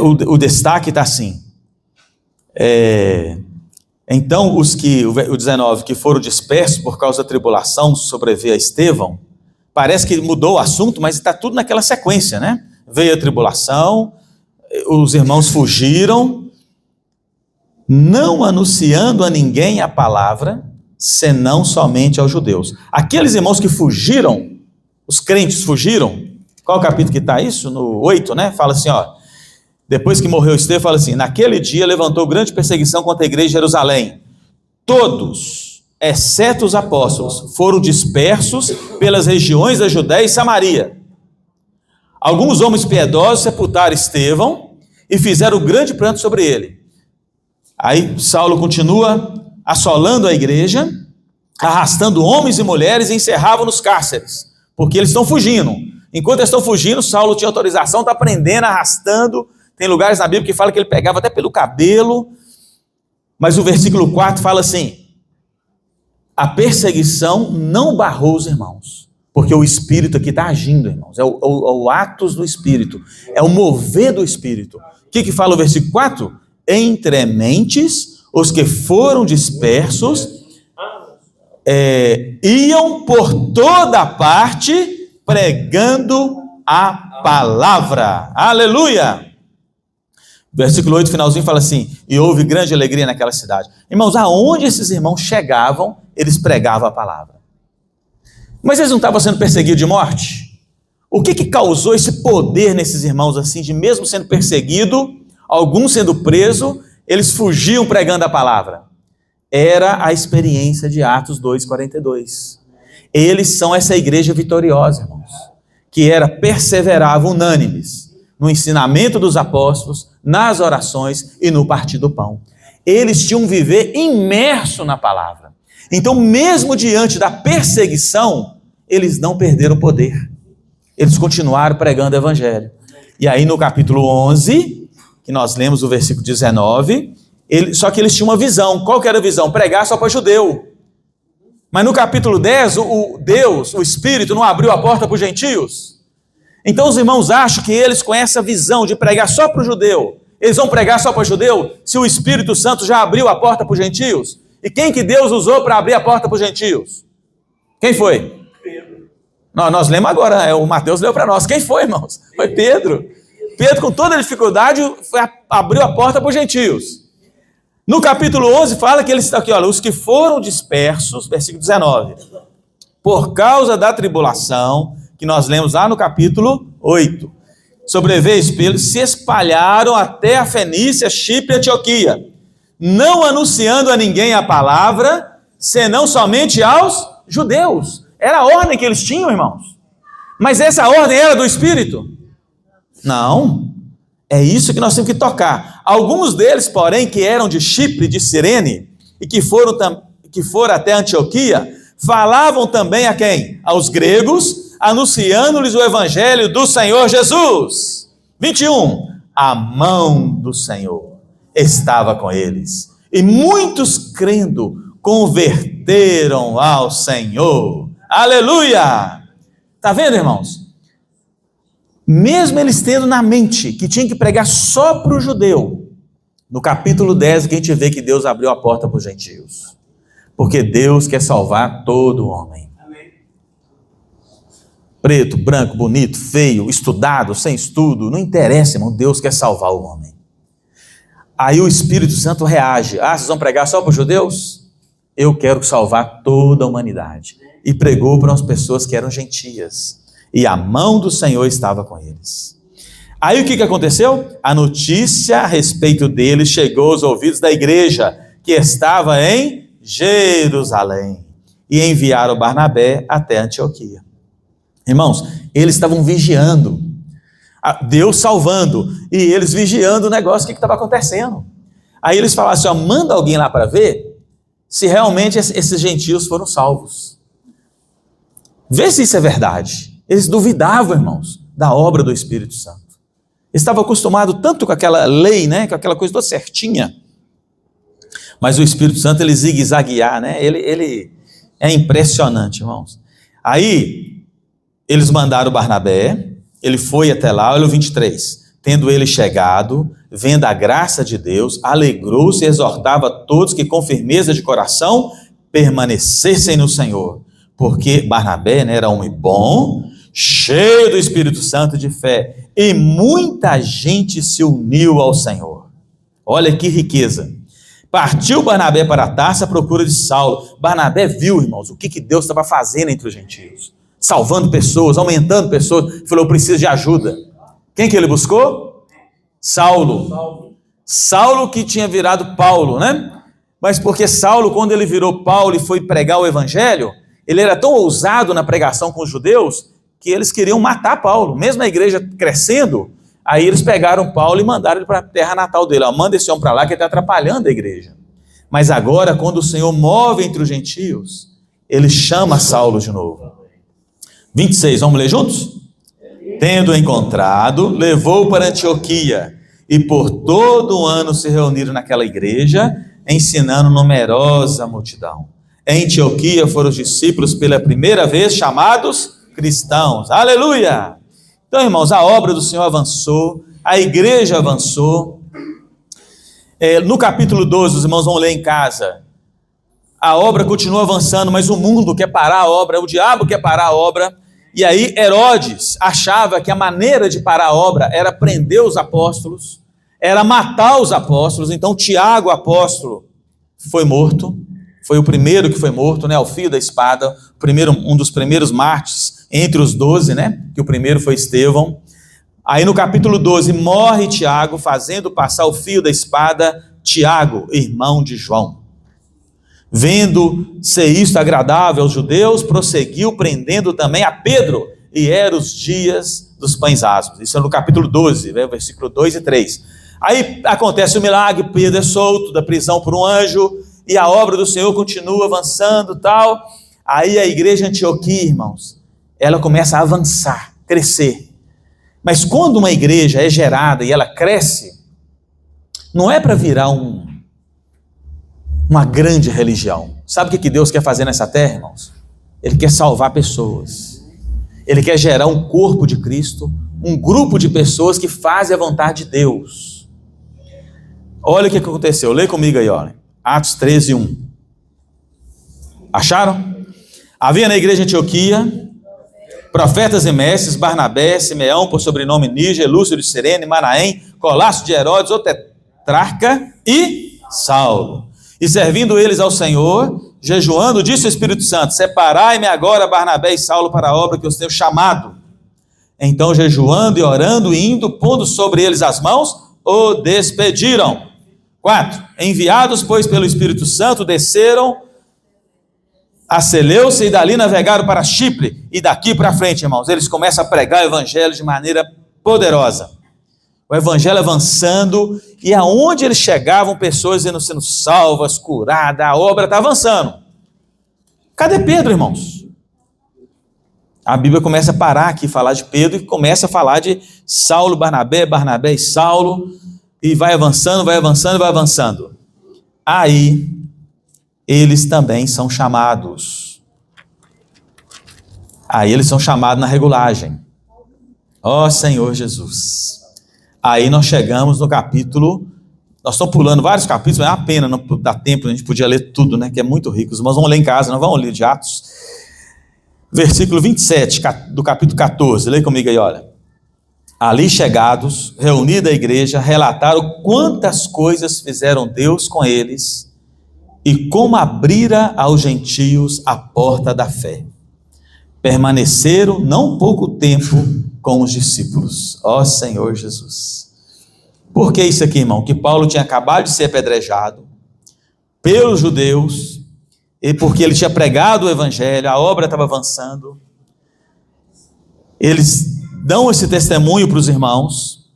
O destaque está assim. Então o 19, que foram dispersos por causa da tribulação sobreveio a Estevão, parece que mudou o assunto, mas está tudo naquela sequência, né? Veio a tribulação, os irmãos fugiram, não anunciando a ninguém a palavra, senão somente aos judeus. Aqueles irmãos que fugiram, os crentes fugiram, qual capítulo que está isso? No 8, né? Fala assim, ó. Depois que morreu Estevão, fala assim: naquele dia levantou grande perseguição contra a igreja de Jerusalém. Todos, exceto os apóstolos, foram dispersos pelas regiões da Judéia e Samaria. Alguns homens piedosos sepultaram Estevão e fizeram grande pranto sobre ele. Aí Saulo continua assolando a igreja, arrastando homens e mulheres e encerravam nos cárceres, porque eles estão fugindo. Enquanto eles estão fugindo, Saulo tinha autorização, está prendendo, arrastando. Tem lugares na Bíblia que fala que ele pegava até pelo cabelo. Mas o versículo 4 fala assim: a perseguição não barrou os irmãos, porque o Espírito aqui está agindo, irmãos. É o atos do Espírito, é o mover do Espírito. O que fala o versículo 4? Entre mentes, os que foram dispersos iam por toda parte pregando a palavra. Aleluia! Versículo 8, finalzinho, fala assim: e houve grande alegria naquela cidade. Irmãos, aonde esses irmãos chegavam, eles pregavam a palavra. Mas eles não estavam sendo perseguidos de morte? O que causou esse poder nesses irmãos assim, de mesmo sendo perseguido, alguns sendo presos, eles fugiam pregando a palavra? Era a experiência de Atos 2:42. Eles são essa igreja vitoriosa, irmãos, que perseverava unânimes no ensinamento dos apóstolos, nas orações e no partir do pão. Eles tinham um viver imerso na palavra. Então, mesmo diante da perseguição, eles não perderam o poder. Eles continuaram pregando o evangelho. E aí no capítulo 11, que nós lemos o versículo 19, só que eles tinham uma visão. Qual que era a visão? Pregar só para judeu. Mas no capítulo 10, o Espírito não abriu a porta para os gentios. Então os irmãos acham que eles, com essa visão de pregar só para o judeu, eles vão pregar só para o judeu, se o Espírito Santo já abriu a porta para os gentios? E quem que Deus usou para abrir a porta para os gentios? Quem foi? Pedro. Nós lemos agora, o Mateus leu para nós. Quem foi, irmãos? Foi Pedro. Pedro, com toda a dificuldade, abriu a porta para os gentios. No capítulo 11 fala que eles estão aqui, olha, os que foram dispersos, versículo 19, por causa da tribulação, que nós lemos lá no capítulo 8, sobreveio eles se espalharam até a Fenícia, Chipre e Antioquia, não anunciando a ninguém a palavra, senão somente aos judeus. Era a ordem que eles tinham, irmãos. Mas essa ordem era do Espírito? Não. É isso que nós temos que tocar. Alguns deles, porém, que eram de Chipre, de Cirene, e que foram até Antioquia, falavam também a quem? Aos gregos, anunciando-lhes o evangelho do Senhor Jesus. 21. A mão do Senhor estava com eles, e muitos crendo converteram ao Senhor. Aleluia! Está vendo, irmãos? Mesmo eles tendo na mente que tinha que pregar só para o judeu, no capítulo 10 que a gente vê que Deus abriu a porta para os gentios. Porque Deus quer salvar todo homem. Amém. Preto, branco, bonito, feio, estudado, sem estudo, não interessa, irmão, Deus quer salvar o homem. Aí o Espírito Santo reage. Ah, vocês vão pregar só para os judeus? Eu quero salvar toda a humanidade. E pregou para as pessoas que eram gentias. E a mão do Senhor estava com eles. Aí o que aconteceu? A notícia a respeito deles chegou aos ouvidos da igreja, que estava em Jerusalém. E enviaram Barnabé até Antioquia. Irmãos, eles estavam vigiando. Deus salvando. E eles vigiando o negócio, o que estava acontecendo. Aí eles falaram assim, ó, manda alguém lá para ver se realmente esses gentios foram salvos. Vê se isso é verdade. Eles duvidavam, irmãos, da obra do Espírito Santo. Eles estavam acostumados tanto com aquela lei, né, com aquela coisa toda certinha. Mas o Espírito Santo, ele zigue-zaguear, né? Ele é impressionante, irmãos. Aí, eles mandaram Barnabé, ele foi até lá, olha o 23. Tendo ele chegado, vendo a graça de Deus, alegrou-se e exortava todos que com firmeza de coração permanecessem no Senhor. Porque Barnabé, né, era homem bom, cheio do Espírito Santo de fé, e muita gente se uniu ao Senhor. Olha que riqueza. Partiu Barnabé para Tarso à procura de Saulo. Barnabé viu, irmãos, o que Deus estava fazendo entre os gentios. Salvando pessoas, aumentando pessoas. Falou, eu preciso de ajuda. Quem que ele buscou? Saulo. Saulo que tinha virado Paulo, né? Mas porque Saulo, quando ele virou Paulo e foi pregar o evangelho, ele era tão ousado na pregação com os judeus, que eles queriam matar Paulo. Mesmo a igreja crescendo, aí eles pegaram Paulo e mandaram ele para a terra natal dele. Ó, manda esse homem para lá que ele está atrapalhando a igreja. Mas agora, quando o Senhor move entre os gentios, ele chama Saulo de novo. 26, vamos ler juntos? Tendo encontrado, levou para Antioquia, e por todo o ano se reuniram naquela igreja, ensinando numerosa multidão. Em Antioquia foram os discípulos pela primeira vez chamados cristãos. Aleluia! Então, irmãos, a obra do Senhor avançou, a igreja avançou. No capítulo 12, os irmãos vão ler em casa. A obra continua avançando, mas o mundo quer parar a obra, o diabo quer parar a obra. E aí Herodes achava que a maneira de parar a obra era prender os apóstolos, era matar os apóstolos. Então Tiago, apóstolo, foi morto. Foi o primeiro que foi morto, né, ao fio da espada, um dos primeiros mártires entre os 12, né, que o primeiro foi Estevão. Aí no capítulo 12, morre Tiago, fazendo passar o fio da espada, Tiago, irmão de João. Vendo ser isto agradável aos judeus, prosseguiu prendendo também a Pedro, e eram os dias dos pães asmos. Isso é no capítulo 12, né, versículo 2 e 3. Aí acontece o milagre, Pedro é solto da prisão por um anjo, e a obra do Senhor continua avançando e tal. Aí a igreja de Antioquia, irmãos, ela começa a avançar, crescer. Mas quando uma igreja é gerada e ela cresce, não é para virar uma grande religião. Sabe o que Deus quer fazer nessa terra, irmãos? Ele quer salvar pessoas. Ele quer gerar um corpo de Cristo, um grupo de pessoas que fazem a vontade de Deus. Olha o que aconteceu, lê comigo aí, olha. Atos 13, 1. Acharam? Havia na igreja de Antioquia profetas e mestres, Barnabé, Simeão, por sobrenome Níger, Lúcio de Cirene, Manaém, Colasso de Herodes, o tetrarca e Saulo. E servindo eles ao Senhor, jejuando, disse o Espírito Santo, separai-me agora Barnabé e Saulo para a obra que os tenho chamado. Então jejuando e orando e indo, pondo sobre eles as mãos, o despediram. 4. Enviados, pois, pelo Espírito Santo, desceram a Seleucia e dali navegaram para Chipre. E daqui para frente, irmãos, eles começam a pregar o evangelho de maneira poderosa. O evangelho avançando, e aonde eles chegavam, pessoas sendo salvas, curadas, a obra está avançando. Cadê Pedro, irmãos? A Bíblia começa a parar aqui, falar de Pedro, e começa a falar de Saulo, Barnabé, Barnabé e Saulo, e vai avançando, vai avançando, vai avançando. Aí, eles também são chamados. Aí eles são chamados na regulagem. Ó Senhor Jesus. Aí nós chegamos no capítulo, nós estamos pulando vários capítulos, mas é uma pena, não dá tempo, a gente podia ler tudo, né, que é muito rico. Os irmãos vão ler em casa, não vão ler de Atos. Versículo 27, do capítulo 14, leia comigo aí, olha. Ali chegados, reunida a igreja, relataram quantas coisas fizeram Deus com eles e como abrira aos gentios a porta da fé. Permaneceram não pouco tempo com os discípulos. Ó Senhor Jesus. Por que isso aqui, irmão? Que Paulo tinha acabado de ser apedrejado pelos judeus, e porque ele tinha pregado o evangelho, a obra estava avançando. Eles dão esse testemunho para os irmãos,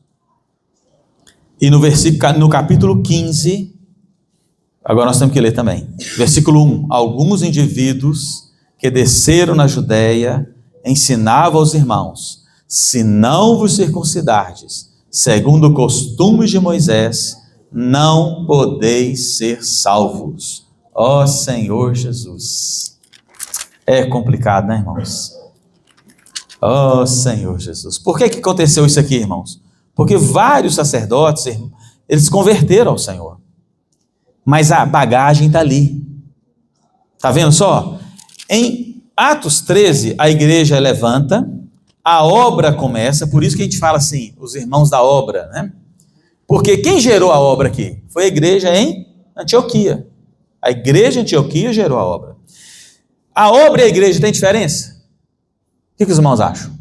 e no capítulo 15, agora nós temos que ler também, versículo 1, alguns indivíduos que desceram na Judéia, ensinavam aos irmãos, se não vos circuncidardes, segundo o costume de Moisés, não podeis ser salvos. Ó Senhor Jesus. É complicado, né, irmãos? Ó Senhor Jesus. Por que aconteceu isso aqui, irmãos? Porque vários sacerdotes, eles se converteram ao Senhor. Mas a bagagem está ali. Está vendo só? Em Atos 13, a igreja levanta, a obra começa, por isso que a gente fala assim, os irmãos da obra, né? Porque quem gerou a obra aqui? Foi a igreja em Antioquia. A igreja em Antioquia gerou a obra. A obra e a igreja tem diferença? O que os irmãos acham?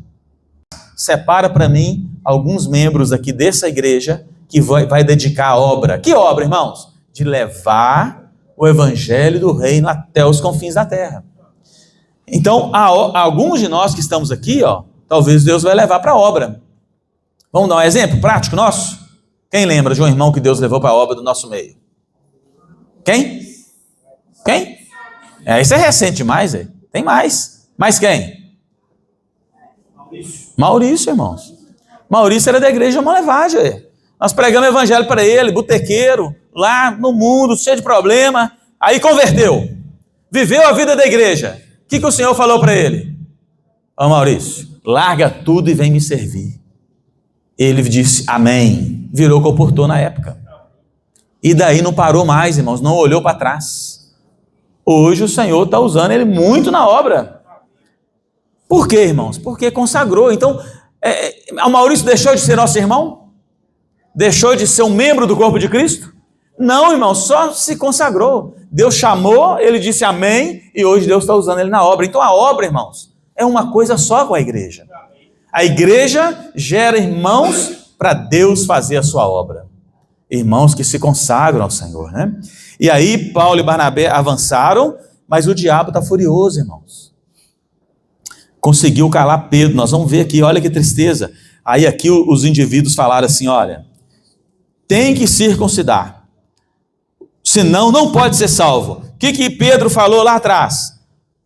Separa para mim alguns membros aqui dessa igreja que vai dedicar a obra. Que obra, irmãos? De levar o evangelho do reino até os confins da terra. Então, alguns de nós que estamos aqui, talvez Deus vai levar para a obra. Vamos dar um exemplo prático nosso? Quem lembra de um irmão que Deus levou para a obra do nosso meio? Quem? Isso é recente demais, hein? Tem mais. Mais quem? Maurício, irmãos. Maurício era da igreja Monlevade. Nós pregamos o evangelho para ele, botequeiro, lá no mundo, cheio de problema. Aí converteu. Viveu a vida da igreja. O que o Senhor falou para ele? Ó Maurício, larga tudo e vem me servir. Ele disse amém. Virou comportor na época. E daí não parou mais, irmãos, não olhou para trás. Hoje o Senhor está usando ele muito na obra. Por quê, irmãos? Porque consagrou. Então, o Maurício deixou de ser nosso irmão? Deixou de ser um membro do corpo de Cristo? Não, irmão, só se consagrou. Deus chamou, ele disse amém, e hoje Deus está usando ele na obra. Então a obra, irmãos, é uma coisa só com a igreja. A igreja gera irmãos para Deus fazer a sua obra. Irmãos que se consagram ao Senhor, né? E aí Paulo e Barnabé avançaram, mas o diabo está furioso, irmãos. Conseguiu calar Pedro, nós vamos ver aqui, olha que tristeza. Aí aqui os indivíduos falaram assim, olha, tem que circuncidar, senão não pode ser salvo. O que Pedro falou lá atrás?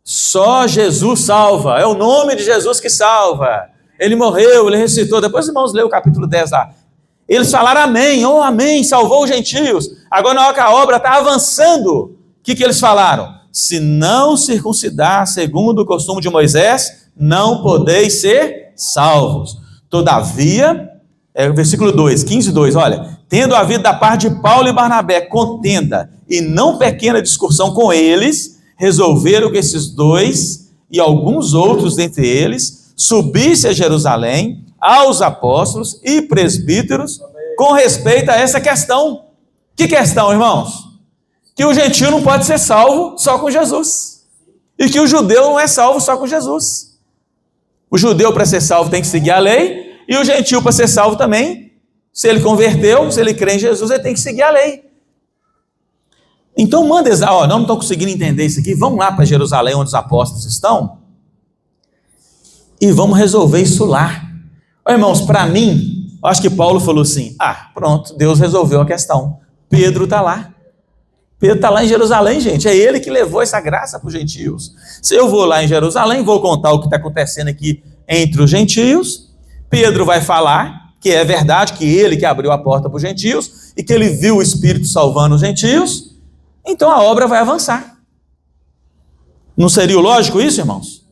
Só Jesus salva, é o nome de Jesus que salva. Ele morreu, ele ressuscitou. Depois os irmãos lêem o capítulo 10 lá. Eles falaram amém, oh amém, salvou os gentios. Agora na hora que a obra está avançando, o que eles falaram? Se não circuncidar segundo o costume de Moisés, não podeis ser salvos. Todavia, versículo 2, 15:2, olha, tendo havido da parte de Paulo e Barnabé contenda e não pequena discussão com eles, resolveram que esses dois e alguns outros dentre eles subissem a Jerusalém aos apóstolos e presbíteros com respeito a essa questão. Que questão, irmãos? Que o gentio não pode ser salvo só com Jesus. E que o judeu não é salvo só com Jesus. O judeu, para ser salvo, tem que seguir a lei, e o gentio, para ser salvo também, se ele converteu, se ele crê em Jesus, ele tem que seguir a lei. Então manda, não estou conseguindo entender isso aqui, vamos lá para Jerusalém, onde os apóstolos estão, e vamos resolver isso lá. Irmãos, para mim, acho que Paulo falou assim, pronto, Deus resolveu a questão, Pedro está lá. Pedro está lá em Jerusalém, gente, é ele que levou essa graça para os gentios. Se eu vou lá em Jerusalém, vou contar o que está acontecendo aqui entre os gentios, Pedro vai falar que é verdade, que ele que abriu a porta para os gentios, e que ele viu o Espírito salvando os gentios, então a obra vai avançar. Não seria o lógico isso, irmãos?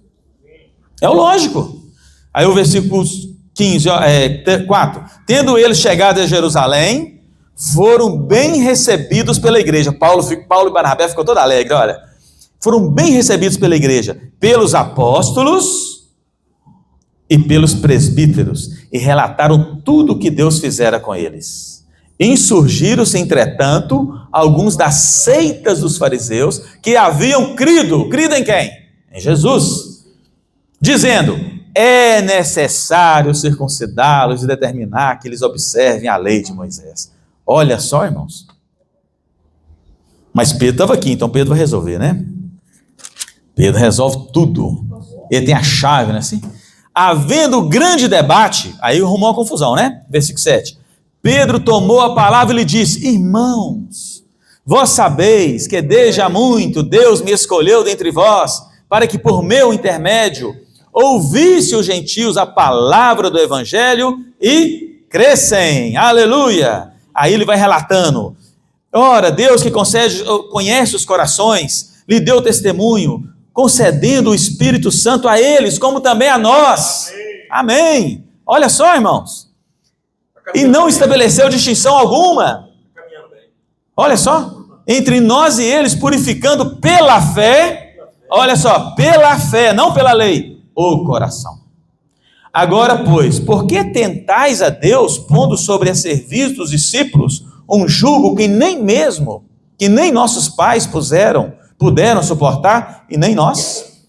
É o lógico. Aí o versículo 4. Tendo eles chegado a Jerusalém, foram bem recebidos pela igreja. Paulo e Barnabé ficou todo alegre, olha. Foram bem recebidos pela igreja, pelos apóstolos e pelos presbíteros, e relataram tudo o que Deus fizera com eles. Insurgiram-se, entretanto, alguns das seitas dos fariseus, que haviam crido em quem? Em Jesus, dizendo, é necessário circuncidá-los e determinar que eles observem a lei de Moisés. Olha só, irmãos. Mas Pedro estava aqui, então Pedro vai resolver, né? Pedro resolve tudo. Ele tem a chave, né? Assim? Havendo grande debate, aí arrumou uma confusão, né? Versículo 7. Pedro tomou a palavra e lhe disse, irmãos, vós sabeis que desde há muito Deus me escolheu dentre vós, para que por meu intermédio ouvisse os gentios a palavra do evangelho e crescem. Aleluia! Aí ele vai relatando, ora, Deus que conhece os corações, lhe deu testemunho, concedendo o Espírito Santo a eles, como também a nós. Amém. Olha só, irmãos. E não estabeleceu distinção alguma. Olha só. Entre nós e eles, purificando pela fé, olha só, pela fé, não pela lei, o coração. Agora, pois, por que tentais a Deus, pondo sobre a serviço dos discípulos um jugo que nem nossos pais puderam suportar, e nem nós?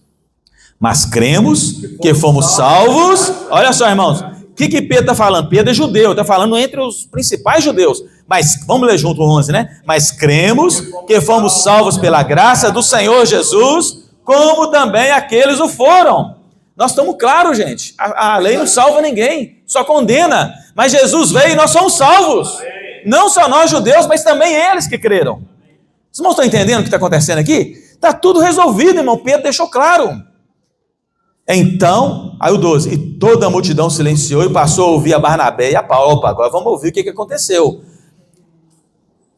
Mas cremos que fomos salvos. Olha só, irmãos, o que Pedro está falando? Pedro é judeu, está falando entre os principais judeus. Mas, vamos ler junto o 11, né? Mas cremos que fomos salvos pela graça do Senhor Jesus, como também aqueles o foram. Nós estamos claros, gente. A lei não salva ninguém, só condena. Mas Jesus veio e nós somos salvos. Não só nós judeus, mas também eles que creram. Vocês não estão entendendo o que está acontecendo aqui? Está tudo resolvido, irmão. Pedro deixou claro. Então, aí o 12. E toda a multidão silenciou e passou a ouvir a Barnabé e a Paulo. Opa, agora vamos ouvir o que aconteceu.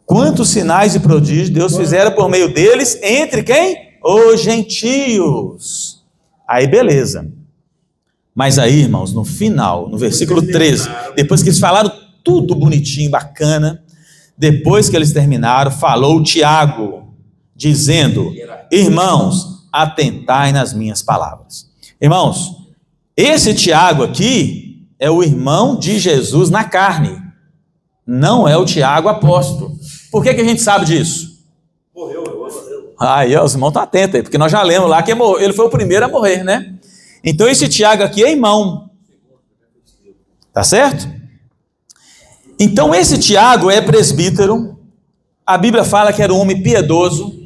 Quantos sinais e prodígios Deus fizera por meio deles, entre quem? Os gentios. Aí beleza, mas aí, irmãos, no final, no versículo 13, depois que eles falaram tudo bonitinho, bacana, depois que eles terminaram, falou Tiago, dizendo, irmãos, atentai nas minhas palavras. Irmãos, esse Tiago aqui é o irmão de Jesus na carne, não é o Tiago apóstolo. Por que a gente sabe disso? Aí, os irmãos estão atentos aí, porque nós já lemos lá que ele foi o primeiro a morrer, né? Então esse Tiago aqui é irmão. Tá certo? Então esse Tiago é presbítero. A Bíblia fala que era um homem piedoso.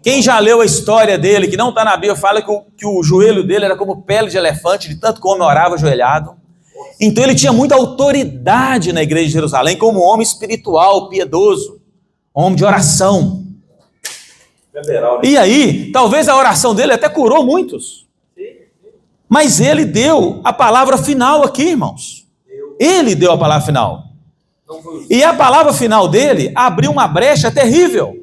Quem já leu a história dele, que não está na Bíblia, fala que o joelho dele era como pele de elefante, de tanto que o homem orava ajoelhado. Então ele tinha muita autoridade na igreja de Jerusalém, como um homem espiritual, piedoso, um homem de oração. E aí, talvez a oração dele até curou muitos. Mas ele deu a palavra final aqui, irmãos. Ele deu a palavra final. E a palavra final dele abriu uma brecha terrível.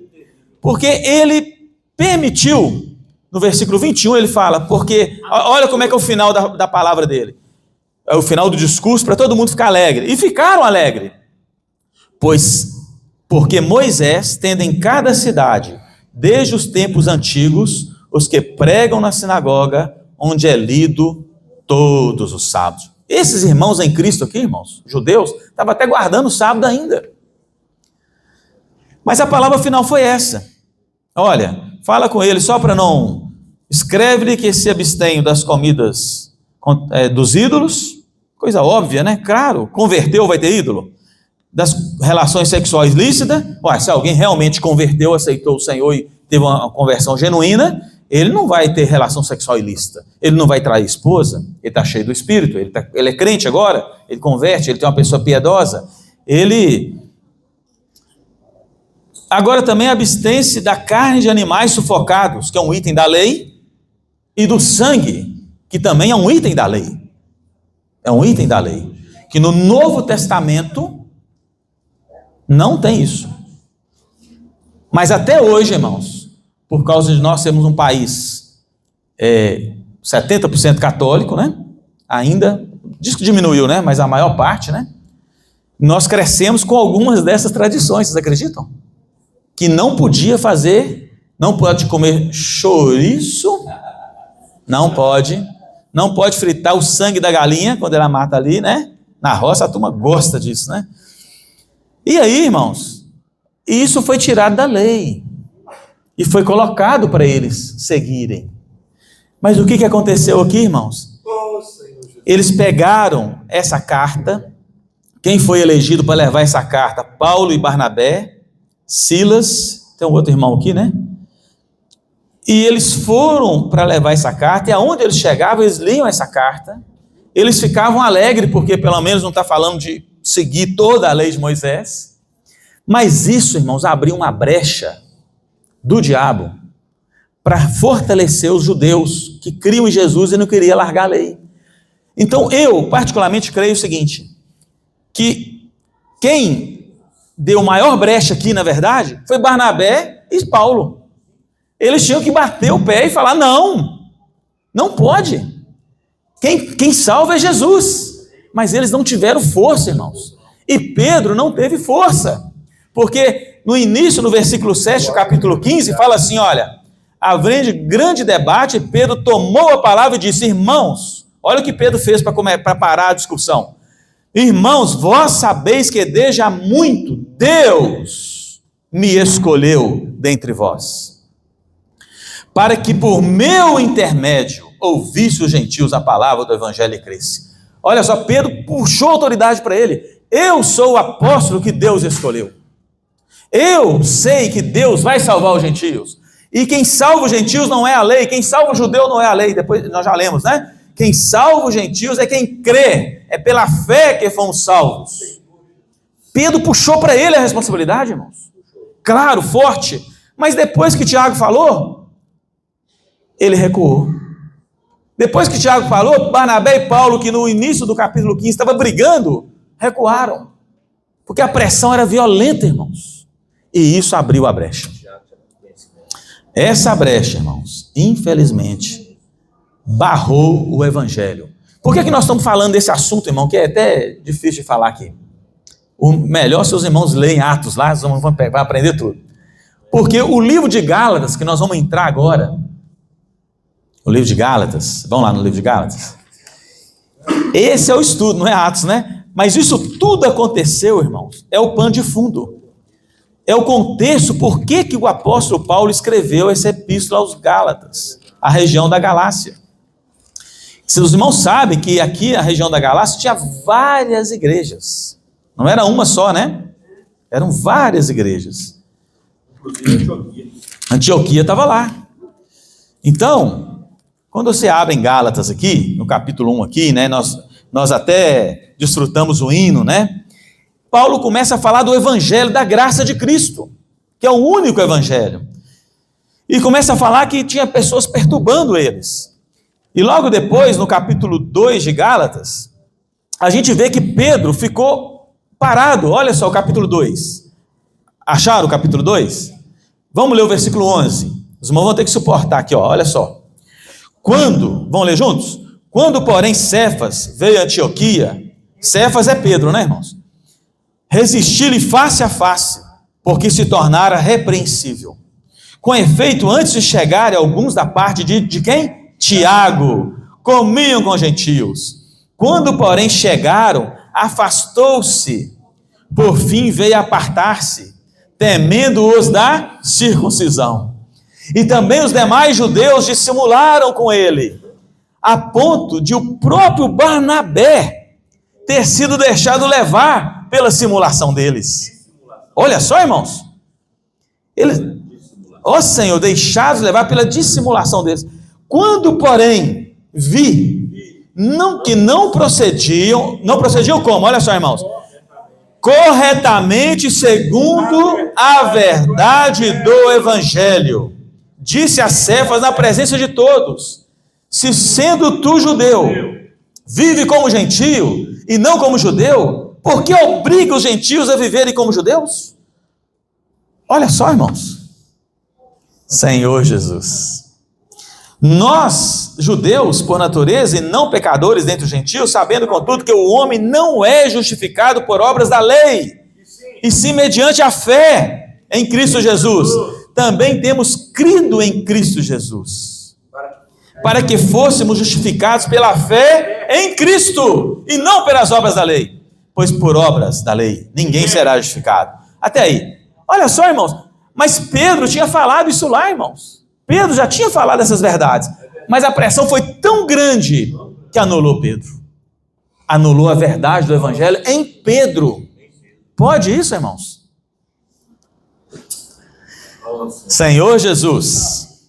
Porque ele permitiu, no versículo 21 ele fala, porque, olha como é que é o final da palavra dele. É o final do discurso para todo mundo ficar alegre. E ficaram alegres. Porque Moisés, tendo em cada cidade, desde os tempos antigos, os que pregam na sinagoga, onde é lido todos os sábados. Esses irmãos em Cristo aqui, irmãos, judeus, estavam até guardando o sábado ainda. Mas a palavra final foi essa. Olha, fala com ele só para não... Escreve-lhe que se abstenham das comidas dos ídolos, coisa óbvia, né? Claro, converteu, vai ter ídolo. das relações sexuais lícitas. Ué, se alguém realmente converteu, aceitou o Senhor e teve uma conversão genuína, ele não vai ter relação sexual ilícita, ele não vai trair a esposa, ele está cheio do Espírito, ele é crente agora, ele converte, ele tem uma pessoa piedosa, Agora também abstém-se da carne de animais sufocados, que é um item da lei, e do sangue, que também é um item da lei. É um item da lei. Que no Novo Testamento não tem isso. Mas até hoje, irmãos, por causa de nós sermos um país 70% católico, né? Ainda, diz que diminuiu, né? Mas a maior parte, né? Nós crescemos com algumas dessas tradições, vocês acreditam? Que não podia fazer, não pode comer chouriço, não pode fritar o sangue da galinha, quando ela mata ali, né? Na roça a turma gosta disso, né? E aí, irmãos, isso foi tirado da lei, e foi colocado para eles seguirem. Mas o que aconteceu aqui, irmãos? Eles pegaram essa carta, quem foi elegido para levar essa carta? Paulo e Barnabé, Silas, tem um outro irmão aqui, né? E eles foram para levar essa carta, e aonde eles chegavam, eles liam essa carta, eles ficavam alegres, porque pelo menos não está falando de seguir toda a lei de Moisés, mas isso, irmãos, abriu uma brecha do diabo para fortalecer os judeus que criam em Jesus e não queriam largar a lei. Então eu particularmente creio o seguinte, que quem deu maior brecha aqui, na verdade, foi Barnabé e Paulo. Eles tinham que bater o pé e falar, não pode. Quem salva é Jesus. Mas eles não tiveram força, irmãos. E Pedro não teve força. Porque no início, no versículo 7 do capítulo 15, fala assim, olha, havendo grande debate, Pedro tomou a palavra e disse, irmãos, olha o que Pedro fez para parar a discussão. Irmãos, vós sabeis que desde há muito Deus me escolheu dentre vós, para que por meu intermédio ouvisse os gentios a palavra do evangelho e cresce. Olha só, Pedro puxou autoridade para ele. Eu sou o apóstolo que Deus escolheu. Eu sei que Deus vai salvar os gentios. E quem salva os gentios não é a lei, quem salva o judeu não é a lei. Depois nós já lemos, né? Quem salva os gentios é quem crê, é pela fé que fomos salvos. Pedro puxou para ele a responsabilidade, irmãos. Claro, forte. Mas depois que Tiago falou, ele recuou. Depois que Tiago falou, Barnabé e Paulo, que no início do capítulo 15 estavam brigando, recuaram. Porque a pressão era violenta, irmãos. E isso abriu a brecha. Essa brecha, irmãos, infelizmente, barrou o evangelho. Por que nós estamos falando desse assunto, irmão, que é até difícil de falar aqui? O melhor, seus irmãos leem Atos lá, vão aprender tudo. Porque o livro de Gálatas, que nós vamos entrar agora, o livro de Gálatas, vamos lá no livro de Gálatas. Esse é o estudo, não é Atos, né? Mas isso tudo aconteceu, irmãos, é o pano de fundo. É o contexto, por que o apóstolo Paulo escreveu essa epístola aos Gálatas, a região da Galácia. Se os irmãos sabem que aqui na região da Galácia tinha várias igrejas. Não era uma só, né? Eram várias igrejas. Antioquia estava lá. Então, quando você abre em Gálatas aqui, no capítulo 1 aqui, né? Nós até desfrutamos o hino, né? Paulo começa a falar do evangelho da graça de Cristo, que é o único evangelho. E começa a falar que tinha pessoas perturbando eles. E logo depois, no capítulo 2 de Gálatas, a gente vê que Pedro ficou parado. Olha só o capítulo 2. Acharam o capítulo 2? Vamos ler o versículo 11. Os irmãos vão ter que suportar aqui, ó. Olha só. Vamos ler juntos? Quando, porém, Cefas veio a Antioquia, Cefas é Pedro, né, irmãos? Resistiu-lhe face a face, porque se tornara repreensível. Com efeito, antes de chegarem alguns da parte de quem? Tiago, comiam com gentios. Quando, porém, chegaram, afastou-se, por fim veio apartar-se, temendo-os da circuncisão. E também os demais judeus dissimularam com ele, a ponto de o próprio Barnabé ter sido deixado levar pela simulação deles. Olha só, irmãos. Eles, ó Senhor, deixados levar pela dissimulação deles. Quando, porém, vi que não procediam como? Olha só, irmãos. Corretamente segundo a verdade do Evangelho. Disse a Cefas na presença de todos: se sendo tu judeu, vive como gentio e não como judeu, por que obriga os gentios a viverem como judeus? Olha só, irmãos. Senhor Jesus. Nós, judeus, por natureza, e não pecadores dentre os gentios, sabendo, contudo, que o homem não é justificado por obras da lei, e sim mediante a fé em Cristo Jesus. Também temos crido em Cristo Jesus, para que fôssemos justificados pela fé em Cristo, e não pelas obras da lei. Pois por obras da lei, ninguém será justificado. Até aí. Olha só, irmãos. Mas Pedro tinha falado isso lá, irmãos. Pedro já tinha falado essas verdades, mas a pressão foi tão grande que anulou Pedro. Anulou a verdade do Evangelho em Pedro. Pode isso, irmãos? Senhor Jesus.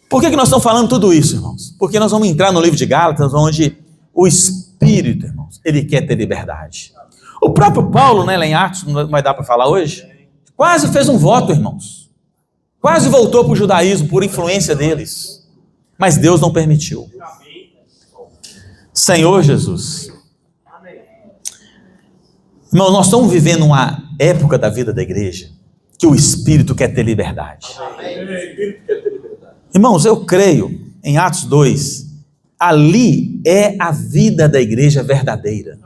Por que nós estamos falando tudo isso, irmãos? Porque nós vamos entrar no livro de Gálatas, onde o Espírito, irmãos, ele quer ter liberdade. O próprio Paulo, né, lá em Atos, não vai dar para falar hoje, quase fez um voto, irmãos. Quase voltou para o judaísmo por influência deles. Mas Deus não permitiu. Senhor Jesus. Irmãos, nós estamos vivendo uma época da vida da igreja que o Espírito quer ter liberdade. Irmãos, eu creio em Atos 2, ali é a vida da igreja verdadeira.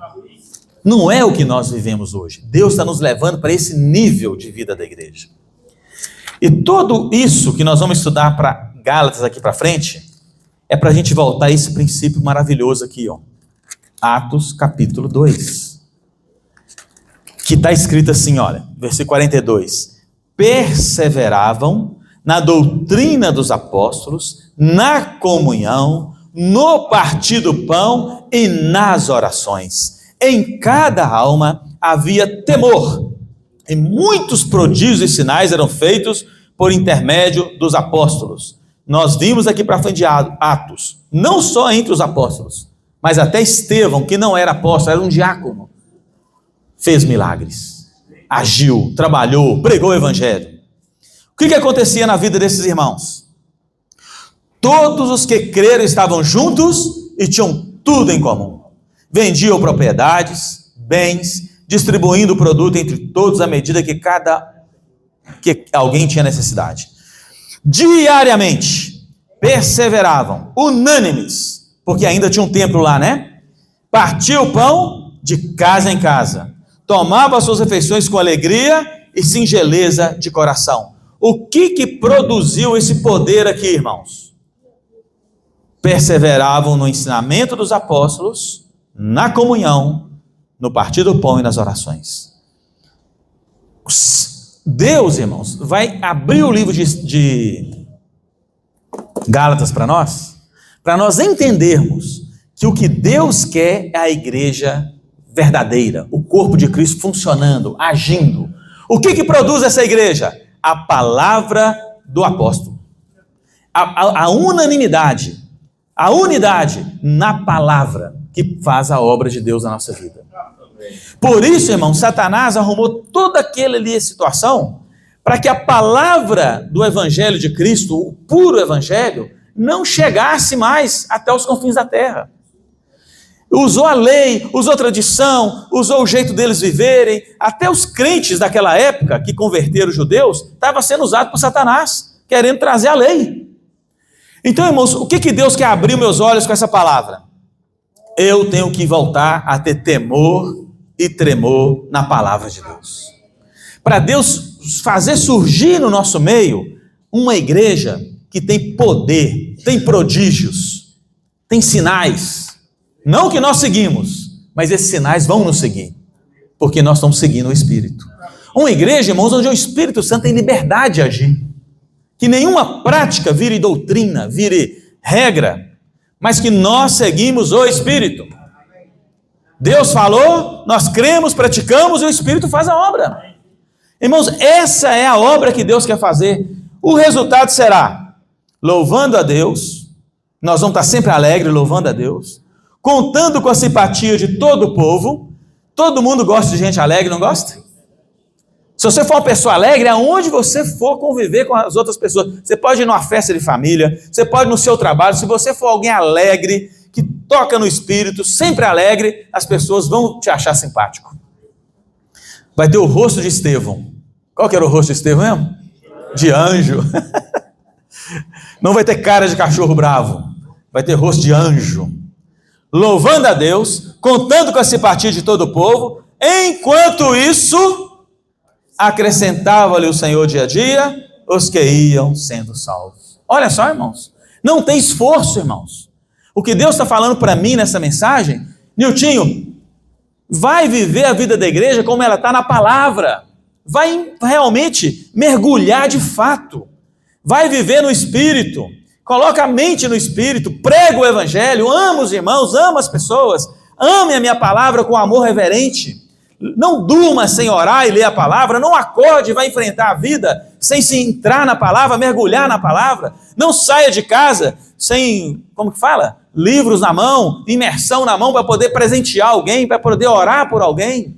Não é o que nós vivemos hoje. Deus está nos levando para esse nível de vida da igreja. E tudo isso que nós vamos estudar para Gálatas aqui para frente, é para a gente voltar a esse princípio maravilhoso aqui, ó. Atos capítulo 2. Que está escrito assim, olha, versículo 42. Perseveravam na doutrina dos apóstolos, na comunhão, no partir do pão e nas orações. Em cada alma havia temor. E muitos prodígios e sinais eram feitos por intermédio dos apóstolos. Nós vimos aqui para frente de Atos, não só entre os apóstolos, mas até Estevão, que não era apóstolo, era um diácono, fez milagres, agiu, trabalhou, pregou o evangelho. O que acontecia na vida desses irmãos? Todos os que creram estavam juntos e tinham tudo em comum. Vendiam propriedades, bens, distribuindo o produto entre todos à medida que alguém tinha necessidade. Diariamente perseveravam, unânimes, porque ainda tinha um templo lá, né? Partia o pão de casa em casa, tomava as suas refeições com alegria e singeleza de coração. O que produziu esse poder aqui, irmãos? Perseveravam no ensinamento dos apóstolos, na comunhão, no partir do pão e nas orações. Deus, irmãos, vai abrir o livro de Gálatas para nós entendermos que o que Deus quer é a igreja verdadeira, o corpo de Cristo funcionando, agindo. O que produz essa igreja? A palavra do apóstolo. A unanimidade, a unidade na palavra que faz a obra de Deus na nossa vida. Por isso, irmão, Satanás arrumou toda aquela situação para que a palavra do Evangelho de Cristo, o puro Evangelho, não chegasse mais até os confins da terra. Usou a lei, usou a tradição, usou o jeito deles viverem. Até os crentes daquela época, que converteram os judeus, estava sendo usado por Satanás, querendo trazer a lei. Então, irmãos, o que Deus quer abrir meus olhos com essa palavra? Eu tenho que voltar a ter temor e tremor na palavra de Deus. Para Deus fazer surgir no nosso meio uma igreja que tem poder, tem prodígios, tem sinais. Não que nós seguimos, mas esses sinais vão nos seguir, porque nós estamos seguindo o Espírito. Uma igreja, irmãos, onde o Espírito Santo tem liberdade de agir. Que nenhuma prática vire doutrina, vire regra, mas que nós seguimos o Espírito. Deus falou, nós cremos, praticamos e o Espírito faz a obra. Irmãos, essa é a obra que Deus quer fazer. O resultado será louvando a Deus, nós vamos estar sempre alegres louvando a Deus, contando com a simpatia de todo o povo. Todo mundo gosta de gente alegre, não gosta? Se você for uma pessoa alegre, aonde você for conviver com as outras pessoas, você pode ir numa festa de família, você pode ir no seu trabalho, se você for alguém alegre, que toca no espírito, sempre alegre, as pessoas vão te achar simpático. Vai ter o rosto de Estevão. Qual que era o rosto de Estevão mesmo? De anjo. Não vai ter cara de cachorro bravo, vai ter rosto de anjo. Louvando a Deus, contando com a simpatia de todo o povo, enquanto isso, acrescentava-lhe o Senhor dia a dia os que iam sendo salvos. Olha só, irmãos, não tem esforço, irmãos. O que Deus está falando para mim nessa mensagem, Niltinho, vai viver a vida da igreja como ela está na palavra, vai realmente mergulhar de fato, vai viver no Espírito, coloca a mente no Espírito, prega o Evangelho, ama os irmãos, ama as pessoas, ame a minha palavra com amor reverente, não durma sem orar e ler a palavra, não acorde e vai enfrentar a vida sem se entrar na palavra, mergulhar na palavra, não saia de casa sem, como que fala? Livros na mão, imersão na mão para poder presentear alguém, para poder orar por alguém.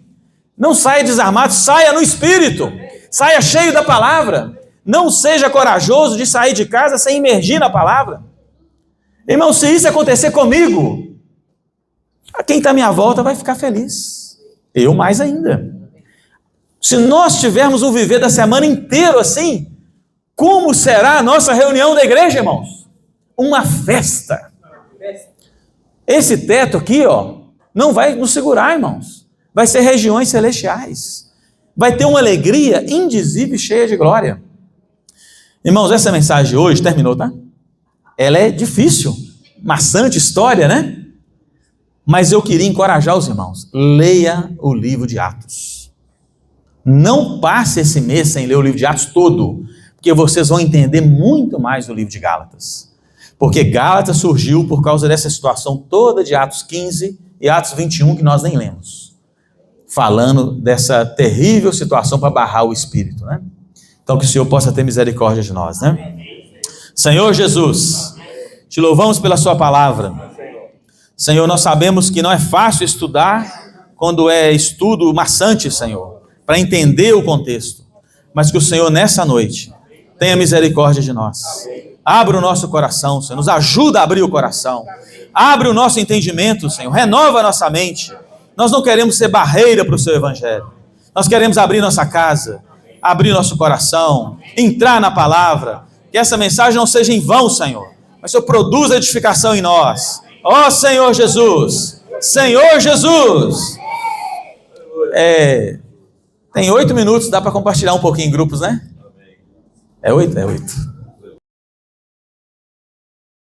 Não saia desarmado, saia no Espírito, saia cheio da palavra. Não seja corajoso de sair de casa sem imergir na palavra. Irmão, se isso acontecer comigo, quem está à minha volta vai ficar feliz. Eu mais ainda. Se nós tivermos um viver da semana inteiro assim, como será a nossa reunião da igreja, irmãos? Uma festa. Esse teto aqui, ó, não vai nos segurar, irmãos. Vai ser regiões celestiais. Vai ter uma alegria indizível e cheia de glória. Irmãos, essa mensagem de hoje terminou, tá? Ela é difícil, maçante história, né? Mas eu queria encorajar os irmãos. Leia o livro de Atos. Não passe esse mês sem ler o livro de Atos todo, porque vocês vão entender muito mais do livro de Gálatas. Porque Gálatas surgiu por causa dessa situação toda de Atos 15 e Atos 21 que nós nem lemos. Falando dessa terrível situação para barrar o Espírito, né? Então que o Senhor possa ter misericórdia de nós, né? Senhor Jesus, te louvamos pela sua palavra. Senhor, nós sabemos que não é fácil estudar quando é estudo maçante, Senhor, para entender o contexto. Mas que o Senhor nessa noite tenha misericórdia de nós. Abra o nosso coração, Senhor, nos ajuda a abrir o coração. Abre o nosso entendimento, Senhor, renova a nossa mente. Nós não queremos ser barreira para o seu evangelho. Nós queremos abrir nossa casa, abrir nosso coração, entrar na palavra. Que essa mensagem não seja em vão, Senhor, mas Senhor, produza edificação em nós. Ó Senhor Jesus, Senhor Jesus. Tem 8 minutos, dá para compartilhar um pouquinho em grupos, né? É 8? É 8.